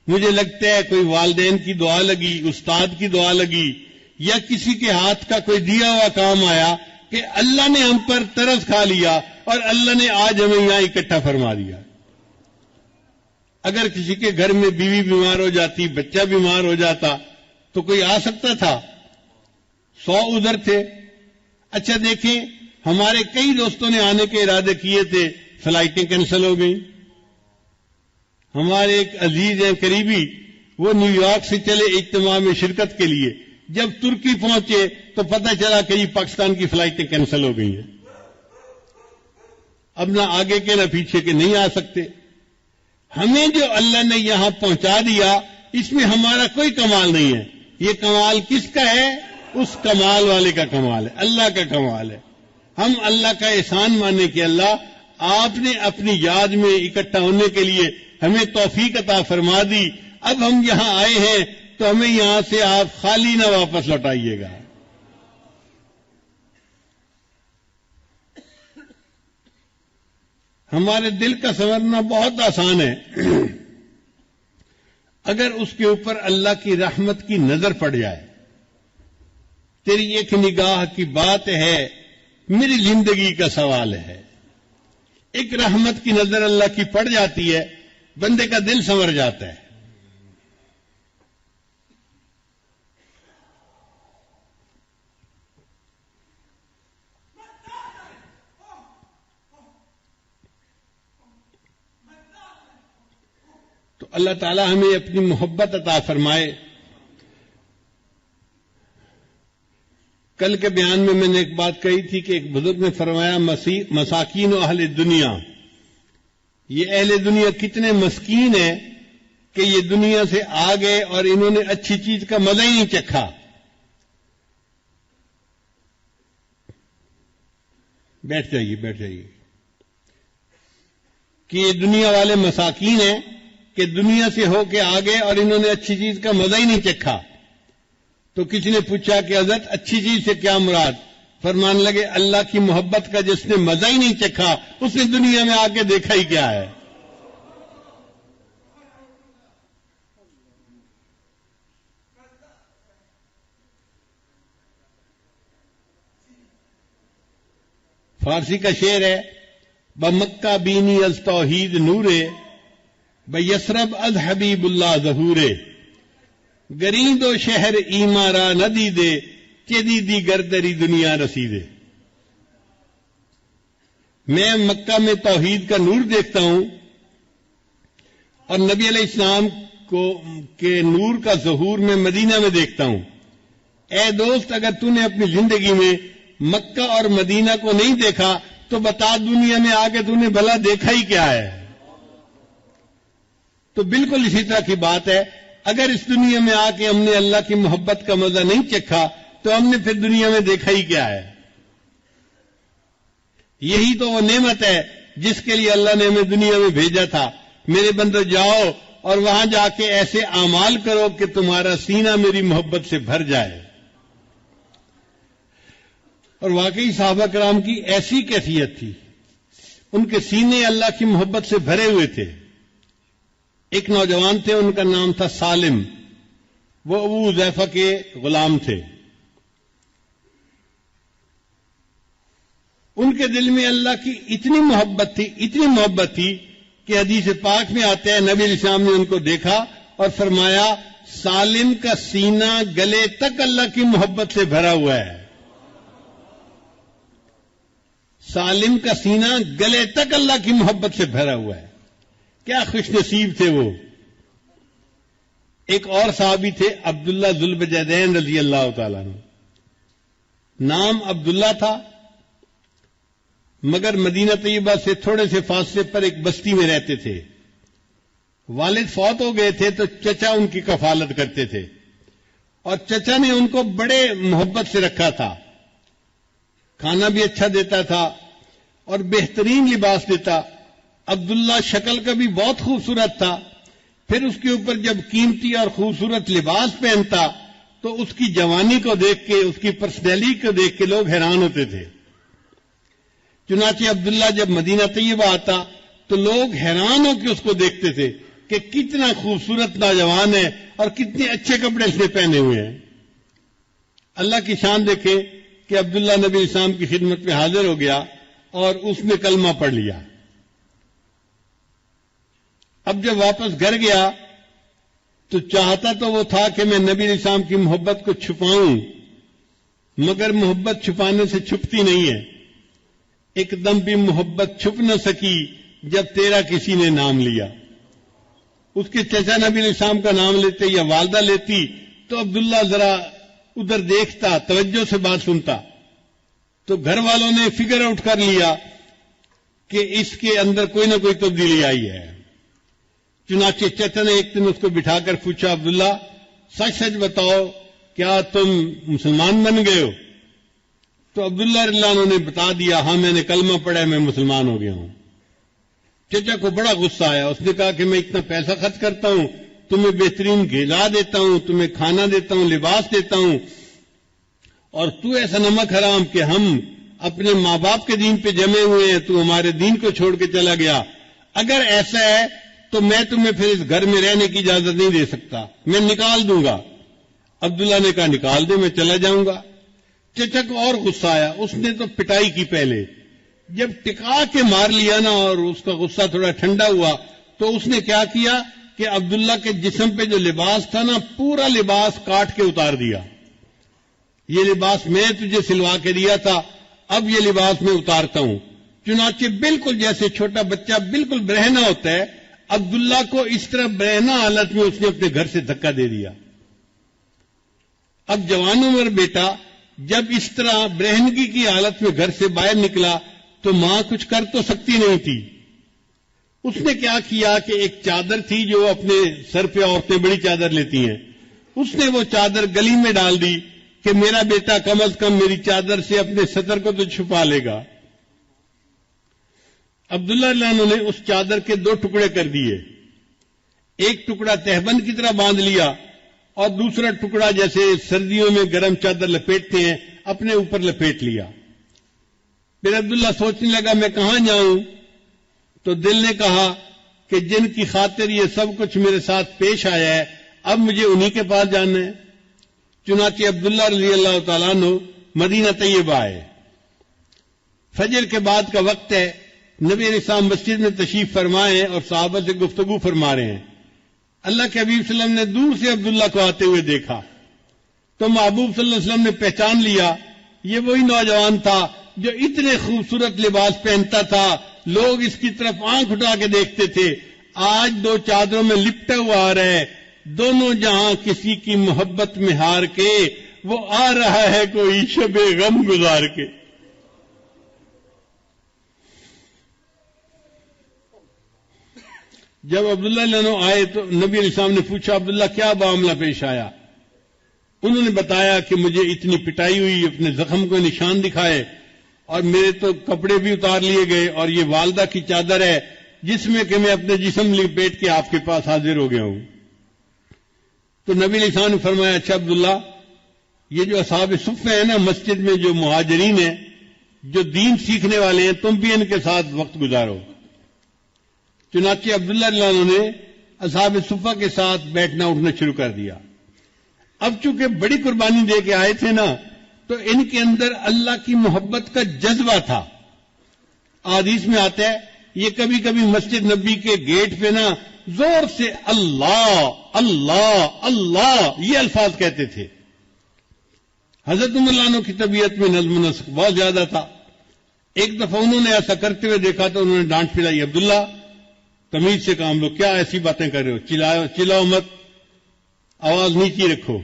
مجھے لگتا ہے کوئی والدین کی دعا لگی، استاد کی دعا لگی، یا کسی کے ہاتھ کا کوئی دیا ہوا کام آیا کہ اللہ نے ہم پر ترس کھا لیا اور اللہ نے آج ہمیں یہاں اکٹھا فرما دیا. اگر کسی کے گھر میں بیوی بیمار ہو جاتی، بچہ بیمار ہو جاتا تو کوئی آ سکتا تھا؟ 100 ادھر تھے. اچھا دیکھیں، ہمارے کئی دوستوں نے آنے کے ارادے کیے تھے، فلائٹیں کینسل ہو گئیں. ہمارے ایک عزیز ہیں قریبی، وہ نیو یارک سے چلے اجتماع میں شرکت کے لیے، جب ترکی پہنچے تو پتہ چلا کہ پاکستان کی فلائٹیں کینسل ہو گئی ہیں. اب نہ آگے کے نہ پیچھے کے نہیں آ سکتے. ہمیں جو اللہ نے یہاں پہنچا دیا، اس میں ہمارا کوئی کمال نہیں ہے. یہ کمال کس کا ہے؟ اس کمال والے کا کمال ہے، اللہ کا کمال ہے. ہم اللہ کا احسان مانے کہ اللہ آپ نے اپنی یاد میں اکٹھا ہونے کے لیے ہمیں توفیق عطا فرما دی. اب ہم یہاں آئے ہیں تو ہمیں یہاں سے آپ خالی نہ واپس لوٹائیے گا. ہمارے دل کا سنورنا بہت آسان ہے. اگر اس کے اوپر اللہ کی رحمت کی نظر پڑ جائے. تیری ایک نگاہ کی بات ہے، میری زندگی کا سوال ہے. ایک رحمت کی نظر اللہ کی پڑ جاتی ہے، بندے کا دل سنور جاتا ہے. تو اللہ تعالی ہمیں اپنی محبت عطا فرمائے. کل کے بیان میں نے ایک بات کہی تھی کہ ایک بزرگ نے فرمایا، مساکین و اہل دنیا، یہ اہل دنیا کتنے مسکین ہیں کہ یہ دنیا سے آ گئے اور انہوں نے اچھی چیز کا مزہ ہی نہیں چکھا. بیٹھ جائیے کہ یہ دنیا والے مساکین ہیں کہ دنیا سے ہو کے آ گئے اور انہوں نے اچھی چیز کا مزہ ہی نہیں چکھا. تو کسی نے پوچھا کہ حضرت اچھی چیز سے کیا مراد؟ فرمان لگے اللہ کی محبت کا جس نے مزہ ہی نہیں چکھا اس نے دنیا میں آ کے دیکھا ہی کیا ہے. فارسی کا شعر ہے، بمکہ بینی از توحید نورے، بیسرب از حبیب اللہ ظہورے، گریند و شہر ایمارا ندی دے، چیدی دی گردری دنیا رسیدے. میں مکہ میں توحید کا نور دیکھتا ہوں اور نبی علیہ السلام کے نور کا ظہور میں مدینہ میں دیکھتا ہوں. اے دوست، اگر تو نے اپنی زندگی میں مکہ اور مدینہ کو نہیں دیکھا تو بتا دنیا میں آ کے تو نے بھلا دیکھا ہی کیا ہے؟ تو بالکل اسی طرح کی بات ہے. اگر اس دنیا میں آ کے ہم نے اللہ کی محبت کا مزہ نہیں چکھا تو ہم نے پھر دنیا میں دیکھا ہی کیا ہے؟ یہی تو وہ نعمت ہے جس کے لیے اللہ نے ہمیں دنیا میں بھیجا تھا. میرے بندو جاؤ اور وہاں جا کے ایسے اعمال کرو کہ تمہارا سینہ میری محبت سے بھر جائے. اور واقعی صحابہ کرام کی ایسی کیفیت تھی، ان کے سینے اللہ کی محبت سے بھرے ہوئے تھے. ایک نوجوان تھے، ان کا نام تھا سالم، وہ ابو حذیفہ کے غلام تھے. ان کے دل میں اللہ کی اتنی محبت تھی کہ حدیث پاک میں آتے ہیں نبی علیہ السلام نے ان کو دیکھا اور فرمایا، سالم کا سینہ گلے تک اللہ کی محبت سے بھرا ہوا ہے. سالم کا سینہ گلے تک اللہ کی محبت سے بھرا ہوا ہے. کیا خوش نصیب تھے وہ. ایک اور صحابی تھے عبداللہ ذوالبجدین رضی اللہ تعالیٰ عنہ. نام عبداللہ تھا، مگر مدینہ طیبہ سے تھوڑے سے فاصلے پر ایک بستی میں رہتے تھے. والد فوت ہو گئے تھے تو چچا ان کی کفالت کرتے تھے اور چچا نے ان کو بڑے محبت سے رکھا تھا. کھانا بھی اچھا دیتا تھا اور بہترین لباس دیتا. عبداللہ شکل کا بھی بہت خوبصورت تھا. پھر اس کے اوپر جب قیمتی اور خوبصورت لباس پہنتا تو اس کی جوانی کو دیکھ کے، اس کی پرسنالٹی کو دیکھ کے لوگ حیران ہوتے تھے. چنانچہ عبداللہ جب مدینہ طیبہ آتا تو لوگ حیران ہو کے اس کو دیکھتے تھے کہ کتنا خوبصورت نوجوان ہے اور کتنے اچھے کپڑے اس نے پہنے ہوئے ہیں. اللہ کی شان دیکھیں کہ عبداللہ نبی اسلام کی خدمت میں حاضر ہو گیا اور اس نے کلمہ پڑھ لیا۔ اب جب واپس گھر گیا تو چاہتا تو وہ تھا کہ میں نبی علیہ السلام کی محبت کو چھپاؤں، مگر محبت چھپانے سے چھپتی نہیں ہے۔ ایک دم بھی محبت چھپ نہ سکی جب تیرا کسی نے نام لیا۔ اس کے چچا نبی علیہ السلام کا نام لیتے یا والدہ لیتی تو عبداللہ ذرا ادھر دیکھتا، توجہ سے بات سنتا، تو گھر والوں نے فگر آؤٹ کر لیا کہ اس کے اندر کوئی نہ کوئی تبدیلی آئی ہے۔ چنانچہ چچا نے ایک دن اس کو بٹھا کر پوچھا، عبداللہ سچ سچ بتاؤ کیا تم مسلمان بن گئے ہو؟ تو عبداللہ رضی اللہ عنہ نے بتا دیا، ہاں میں نے کلمہ پڑھا ہے، میں مسلمان ہو گیا ہوں۔ چچا کو بڑا غصہ آیا، اس نے کہا کہ میں اتنا پیسہ خرچ کرتا ہوں، تمہیں بہترین غذا دیتا ہوں، تمہیں کھانا دیتا ہوں، لباس دیتا ہوں، اور تو ایسا نمک حرام کہ ہم اپنے ماں باپ کے دین پہ جمے ہوئے ہیں، تو ہمارے دین کو چھوڑ کے چلا گیا۔ اگر ایسا ہے تو میں تمہیں پھر اس گھر میں رہنے کی اجازت نہیں دے سکتا، میں نکال دوں گا۔ عبداللہ نے کہا نکال دے، میں چلا جاؤں گا۔ چچا کو اور غصہ آیا، اس نے تو پٹائی کی پہلے، جب ٹکا کے مار لیا نا اور اس کا غصہ تھوڑا ٹھنڈا ہوا تو اس نے کیا کیا کہ عبداللہ کے جسم پہ جو لباس تھا نا، پورا لباس کاٹ کے اتار دیا۔ یہ لباس میں تجھے سلوا کے دیا تھا، اب یہ لباس میں اتارتا ہوں۔ چنانچہ بالکل جیسے چھوٹا بچہ بالکل برہنہ ہوتا ہے، عبداللہ کو اس طرح برہنہ حالت میں اس نے اپنے گھر سے دھکا دے دیا۔ اب جوان عمر بیٹا جب اس طرح برہنگی کی حالت میں گھر سے باہر نکلا تو ماں کچھ کر تو سکتی نہیں تھی۔ اس نے کیا کیا کہ ایک چادر تھی جو اپنے سر پہ عورتیں بڑی چادر لیتی ہیں، اس نے وہ چادر گلی میں ڈال دی کہ میرا بیٹا کم از کم میری چادر سے اپنے سطر کو تو چھپا لے گا۔ عبداللہ رضی اللہ عنہ نے اس چادر کے 2 ٹکڑے کر دیے، ایک ٹکڑا تہبند کی طرح باندھ لیا اور دوسرا ٹکڑا جیسے سردیوں میں گرم چادر لپیٹتے ہیں اپنے اوپر لپیٹ لیا۔ پھر عبداللہ سوچنے لگا میں کہاں جاؤں؟ تو دل نے کہا کہ جن کی خاطر یہ سب کچھ میرے ساتھ پیش آیا ہے اب مجھے انہی کے پاس جانا ہے۔ چنانچہ عبداللہ رضی اللہ تعالیٰ عنہ مدینہ طیبہ آئے۔ فجر کے بعد کا وقت ہے، نبی علیہ السلام مسجد میں تشریف فرمائے ہیں اور صحابہ سے گفتگو فرما رہے ہیں۔ اللہ کے حبیب صلی اللہ علیہ وسلم نے دور سے عبداللہ کو آتے ہوئے دیکھا تو محبوب صلی اللہ علیہ وسلم نے پہچان لیا، یہ وہی نوجوان تھا جو اتنے خوبصورت لباس پہنتا تھا، لوگ اس کی طرف آنکھ اٹھا کے دیکھتے تھے، آج 2 چادروں میں لپٹا ہوا آ رہا ہے، دونوں جہاں کسی کی محبت میں ہار کے وہ آ رہا ہے کوئی شب غم گزار کے۔ جب عبداللہ علیہ عنہ آئے تو نبی علیہ السلام نے پوچھا عبداللہ کیا معاملہ پیش آیا؟ انہوں نے بتایا کہ مجھے اتنی پٹائی ہوئی، اپنے زخم کو نشان دکھائے اور میرے تو کپڑے بھی اتار لیے گئے، اور یہ والدہ کی چادر ہے جس میں کہ میں اپنے جسم لپیٹ کے آپ کے پاس حاضر ہو گیا ہوں۔ تو نبی علیہ السلام نے فرمایا اچھا عبداللہ، یہ جو اصحاب صفہ ہیں نا مسجد میں جو مہاجرین ہیں، جو دین سیکھنے والے ہیں، تم بھی ان کے ساتھ وقت گزارو۔ چنانچہ عبداللہ رضی اللہ عنہ نے اصحاب صفہ کے ساتھ بیٹھنا اٹھنا شروع کر دیا۔ اب چونکہ بڑی قربانی دے کے آئے تھے نا تو ان کے اندر اللہ کی محبت کا جذبہ تھا۔ حدیث میں آتا ہے یہ کبھی کبھی مسجد نبی کے گیٹ پہ نا زور سے اللہ اللہ اللہ یہ الفاظ کہتے تھے۔ حضرت عمر رضی اللہ عنہ کی طبیعت میں نظم و نسق بہت زیادہ تھا۔ ایک دفعہ انہوں نے ایسا کرتے ہوئے دیکھا تو انہوں نے ڈانٹ پھیلائی، عبداللہ تمیز سے کام لو، کیا ایسی باتیں کر رہے ہو، چلاؤ مت، آواز نیچی رکھو۔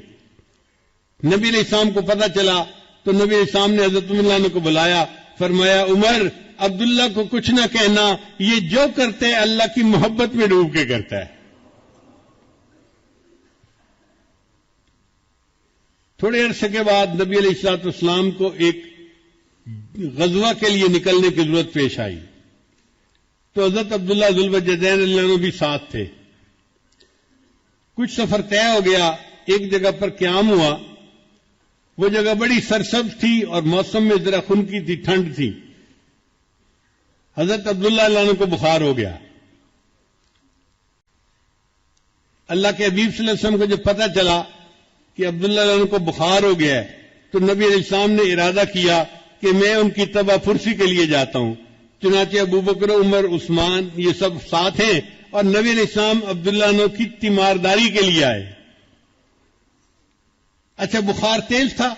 نبی علیہ السلام کو پتہ چلا تو نبی علیہ السلام نے حضرت عمر رضی اللہ عنہ کو بلایا، فرمایا عمر عبداللہ کو کچھ نہ کہنا، یہ جو کرتے ہے اللہ کی محبت میں ڈوب کے کرتا ہے۔ تھوڑے عرصے کے بعد نبی علیہ الصلوۃ والسلام کو ایک غزوہ کے لیے نکلنے کی ضرورت پیش آئی تو حضرت عبداللہ ذوالوجہین رضی اللہ عنہ بھی ساتھ تھے۔ کچھ سفر طے ہو گیا، ایک جگہ پر قیام ہوا، وہ جگہ بڑی سرسبز تھی اور موسم میں ذرا خنکی تھی، ٹھنڈ تھی۔ حضرت عبداللہ رضی اللہ عنہ کو بخار ہو گیا۔ اللہ کے حبیب صلی اللہ علیہ وسلم کو جب پتہ چلا کہ عبداللہ رضی اللہ عنہ کو بخار ہو گیا ہے تو نبی علیہ السلام نے ارادہ کیا کہ میں ان کی تباہ پرسی کے لیے جاتا ہوں. چنانچہ ابو بکر، عمر، عثمان یہ سب ساتھ ہیں اور نبی علیہ السلام عبداللہ عنہ کی تیمارداری کے لیے آئے. اچھا، بخار تیز تھا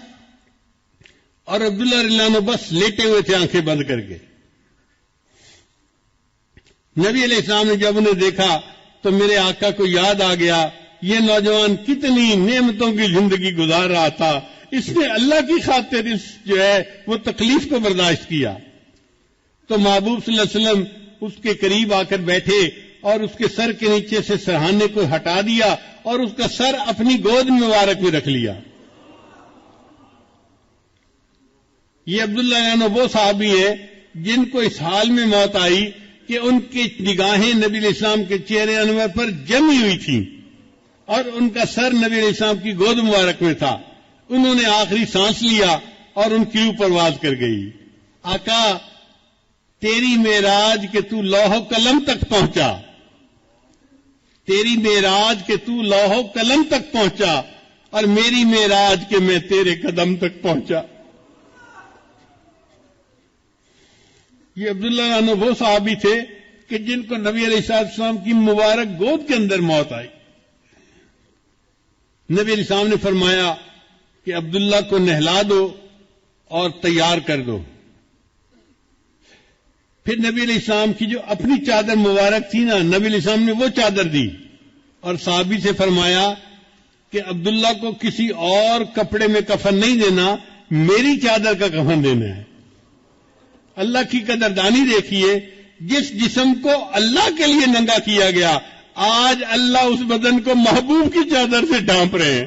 اور عبداللہ رضی اللہ عنہ بس لیٹے ہوئے تھے آنکھیں بند کر کے. نبی علیہ السلام نے جب انہیں دیکھا تو میرے آقا کو یاد آ گیا یہ نوجوان کتنی نعمتوں کی زندگی گزار رہا تھا، اس نے اللہ کی خاطر اس جو ہے وہ تکلیف کو برداشت کیا. تو محبوب صلی اللہ علیہ وسلم اس کے قریب آ کر بیٹھے اور اس کے سر کے نیچے سے سرہانے کو ہٹا دیا اور اس کا سر اپنی گود مبارک میں رکھ لیا. یہ عبداللہ عنہ وہ صحابی ہے جن کو اس حال میں موت آئی کہ ان کی نگاہیں نبی علیہ السلام کے چہرے انور پر جمی ہوئی تھیں اور ان کا سر نبی علیہ السلام کی گود مبارک میں تھا. انہوں نے آخری سانس لیا اور ان کی اوپر پرواز کر گئی. آقا، تیری معراج کہ تو لوح و قلم تک پہنچا، تیری معراج کہ تو لوح و قلم تک پہنچا اور میری معراج کہ میں تیرے قدم تک پہنچا. یہ عبداللہ عنہ وہ صحابی تھے کہ جن کو نبی علیہ السلام کی مبارک گود کے اندر موت آئی. نبی علیہ السلام نے فرمایا کہ عبداللہ کو نہلا دو اور تیار کر دو. پھر نبی علیہ السلام کی جو اپنی چادر مبارک تھی نا، نبی علیہ السلام نے وہ چادر دی اور صحابی سے فرمایا کہ عبداللہ کو کسی اور کپڑے میں کفن نہیں دینا، میری چادر کا کفن دینا ہے. اللہ کی قدردانی دیکھیے، جس جسم کو اللہ کے لیے ننگا کیا گیا، آج اللہ اس بدن کو محبوب کی چادر سے ڈھانپ رہے ہیں.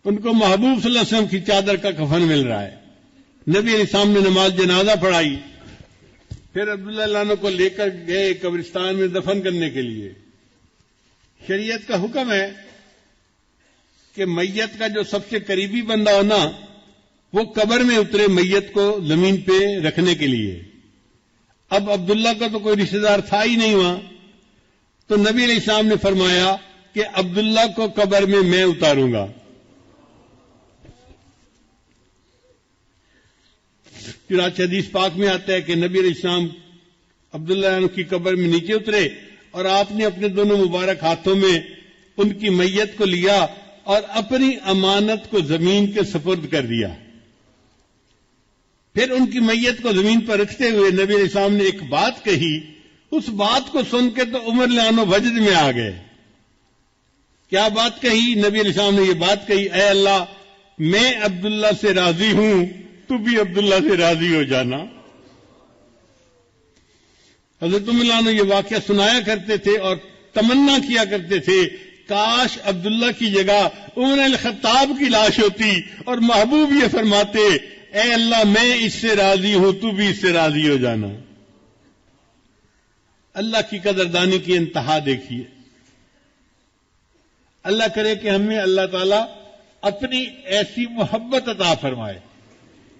ان کو محبوب صلی اللہ علیہ وسلم کی چادر کا کفن مل رہا ہے. نبی علیہ السلام نے نماز جنازہ پڑھائی، پھر عبداللہ عنہ کو لے کر گئے قبرستان میں دفن کرنے کے لیے. شریعت کا حکم ہے کہ میت کا جو سب سے قریبی بندہ ہونا وہ قبر میں اترے میت کو زمین پہ رکھنے کے لیے. اب عبداللہ کا تو کوئی رشتہ دار تھا ہی نہیں وہاں، تو نبی علیہ السلام نے فرمایا کہ عبداللہ کو قبر میں اتاروں گا. چنانچہ حدیث پاک میں آتا ہے کہ نبی علیہ السلام عبداللہ عنہ کی قبر میں نیچے اترے اور آپ نے اپنے دونوں مبارک ہاتھوں میں ان کی میت کو لیا اور اپنی امانت کو زمین کے سپرد کر دیا. پھر ان کی میت کو زمین پر رکھتے ہوئے نبی علیہ السلام نے ایک بات کہی. اس بات کو سن کے تو عمر رضی اللہ عنہ وجد میں آ گئے. کیا بات کہی؟ نبی علیہ السلام نے یہ بات کہی، اے اللہ، میں عبداللہ سے راضی ہوں، تو بھی عبداللہ سے راضی ہو جانا. حضرت عمر رضی اللہ عنہ یہ واقعہ سنایا کرتے تھے اور تمنا کیا کرتے تھے کاش عبداللہ کی جگہ عمر الخطاب کی لاش ہوتی اور محبوب یہ فرماتے، اے اللہ، میں اس سے راضی ہوں، تو بھی اس سے راضی ہو جانا. اللہ کی قدردانی کی انتہا دیکھیے. اللہ کرے کہ ہمیں اللہ تعالیٰ اپنی ایسی محبت عطا فرمائے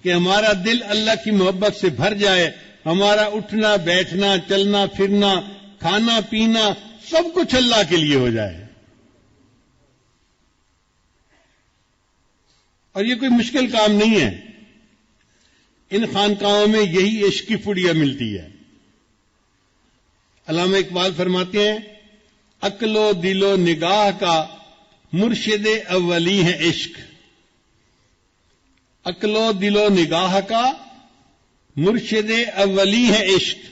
کہ ہمارا دل اللہ کی محبت سے بھر جائے، ہمارا اٹھنا بیٹھنا چلنا پھرنا کھانا پینا سب کچھ اللہ کے لیے ہو جائے. اور یہ کوئی مشکل کام نہیں ہے. ان خانقاہوں میں یہی عشق کی پڑیا ملتی ہے. علامہ اقبال فرماتے ہیں، عقل و دل و نگاہ کا مرشد اولی ہے عشق. عقل و دل و نگاہ کا مرشد اولی ہے عشق.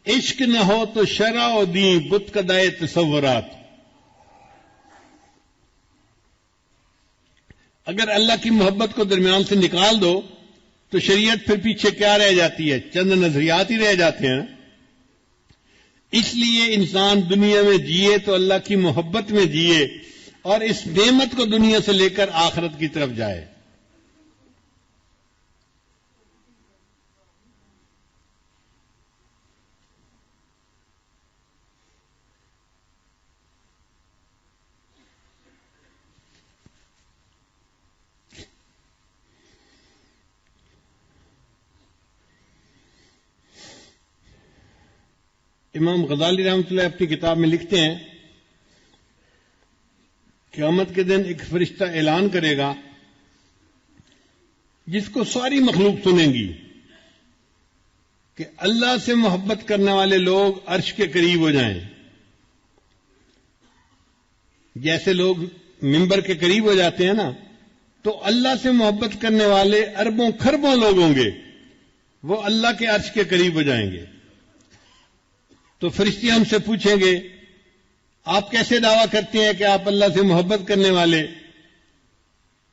عشق نہ ہو تو شرع و دین بت کدائے تصورات. اگر اللہ کی محبت کو درمیان سے نکال دو تو شریعت پھر پیچھے کیا رہ جاتی ہے؟ چند نظریات ہی رہ جاتے ہیں. اس لیے انسان دنیا میں جیے تو اللہ کی محبت میں جیے اور اس نعمت کو دنیا سے لے کر آخرت کی طرف جائے. امام غزالی رحمۃ اللہ اپنی کتاب میں لکھتے ہیں قیامت کے دن ایک فرشتہ اعلان کرے گا جس کو ساری مخلوق سنیں گی کہ اللہ سے محبت کرنے والے لوگ عرش کے قریب ہو جائیں. جیسے لوگ ممبر کے قریب ہو جاتے ہیں نا، تو اللہ سے محبت کرنے والے اربوں کھربوں لوگ ہوں گے، وہ اللہ کے عرش کے قریب ہو جائیں گے. تو فرشتے ہم سے پوچھیں گے آپ کیسے دعویٰ کرتے ہیں کہ آپ اللہ سے محبت کرنے والے؟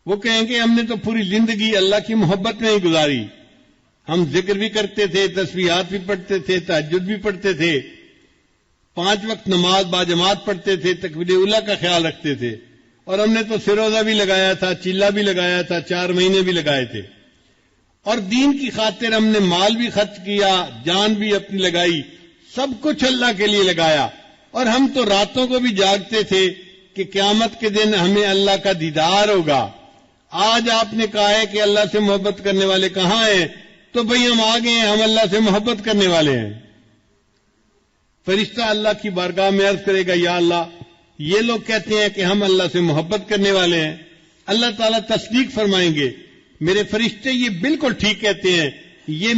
وہ کہیں گے ہم نے تو پوری زندگی اللہ کی محبت میں ہی گزاری. ہم ذکر بھی کرتے تھے، تسبیحات بھی پڑھتے تھے، تہجد بھی پڑھتے تھے، 5 وقت نماز باجماعت پڑھتے تھے، تکبیر اولیٰ کا خیال رکھتے تھے، اور ہم نے تو سروزہ بھی لگایا تھا، چیلا بھی لگایا تھا، 4 مہینے بھی لگائے تھے، اور دین کی خاطر ہم نے مال بھی خرچ کیا، جان بھی اپنی لگائی، سب کچھ اللہ کے لیے لگایا. اور ہم تو راتوں کو بھی جاگتے تھے کہ قیامت کے دن ہمیں اللہ کا دیدار ہوگا. آج آپ نے کہا ہے کہ اللہ سے محبت کرنے والے کہاں ہیں؟ تو بھئی ہم آگے ہیں، ہم اللہ سے محبت کرنے والے ہیں. فرشتہ اللہ کی بارگاہ میں عرض کرے گا یا اللہ، یہ لوگ کہتے ہیں کہ ہم اللہ سے محبت کرنے والے ہیں. اللہ تعالیٰ تصدیق فرمائیں گے میرے فرشتے یہ بالکل ٹھیک کہتے ہیں، یہ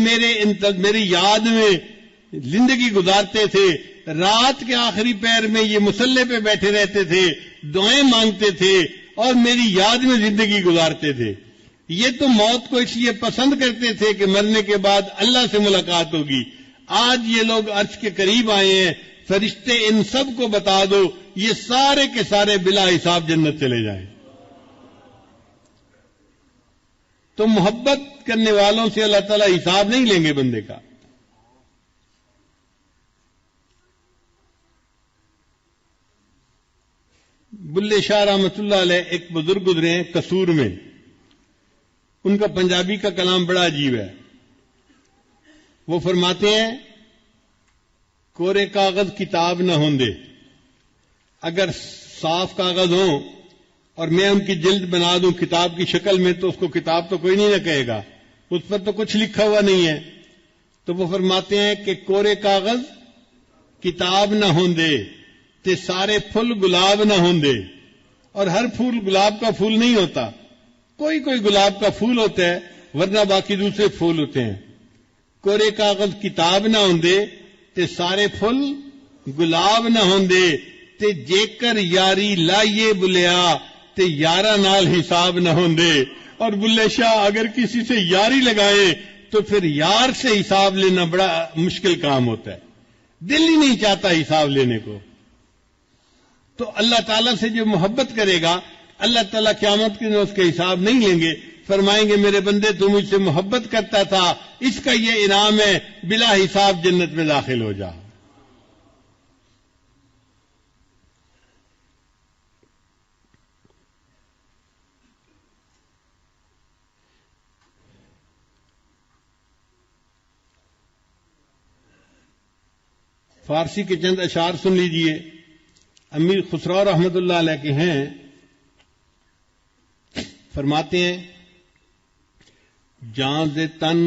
میری یاد میں زندگی گزارتے تھے، رات کے آخری پہر میں یہ مصلے پہ بیٹھے رہتے تھے، دعائیں مانگتے تھے اور میری یاد میں زندگی گزارتے تھے. یہ تو موت کو اس لیے پسند کرتے تھے کہ مرنے کے بعد اللہ سے ملاقات ہوگی. آج یہ لوگ عرش کے قریب آئے ہیں، فرشتے ان سب کو بتا دو یہ سارے کے سارے بلا حساب جنت چلے جائیں. تو محبت کرنے والوں سے اللہ تعالیٰ حساب نہیں لیں گے بندے کا. بلے شاہ رحمت اللہ علیہ ایک بزرگ گزرے ہیں قصور میں. ان کا پنجابی کا کلام بڑا عجیب ہے. وہ فرماتے ہیں کورے کاغذ کتاب نہ ہوندے، اگر صاف کاغذ ہوں اور میں ان کی جلد بنا دوں کتاب کی شکل میں تو اس کو کتاب تو کوئی نہیں نہ کہے گا، اس پر تو کچھ لکھا ہوا نہیں ہے. تو وہ فرماتے ہیں کہ کورے کاغذ کتاب نہ ہوندے تے سارے پھول گلاب نہ ہوندے. اور ہر پھول گلاب کا پھول نہیں ہوتا، کوئی گلاب کا پھول ہوتا ہے ورنہ باقی دوسرے پھول ہوتے ہیں. کورے کاغذ کتاب نہ ہوندے تے سارے پھول گلاب نہ ہوندے تے جیکر یاری لائیے بلیا تے یارا نال حساب نہ ہوندے. اور بلے شاہ اگر کسی سے یاری لگائے تو پھر یار سے حساب لینا بڑا مشکل کام ہوتا ہے، دل ہی نہیں چاہتا حساب لینے کو. تو اللہ تعالیٰ سے جو محبت کرے گا اللہ تعالیٰ قیامت کے دن اس کے حساب نہیں لیں گے، فرمائیں گے میرے بندے تم مجھ سے محبت کرتا تھا، اس کا یہ انعام ہے، بلا حساب جنت میں داخل ہو جا. فارسی کے چند اشعار سن لیجئے. امیر خسرو رحمت اللہ علیہ کے ہیں، فرماتے ہیں جان ز تن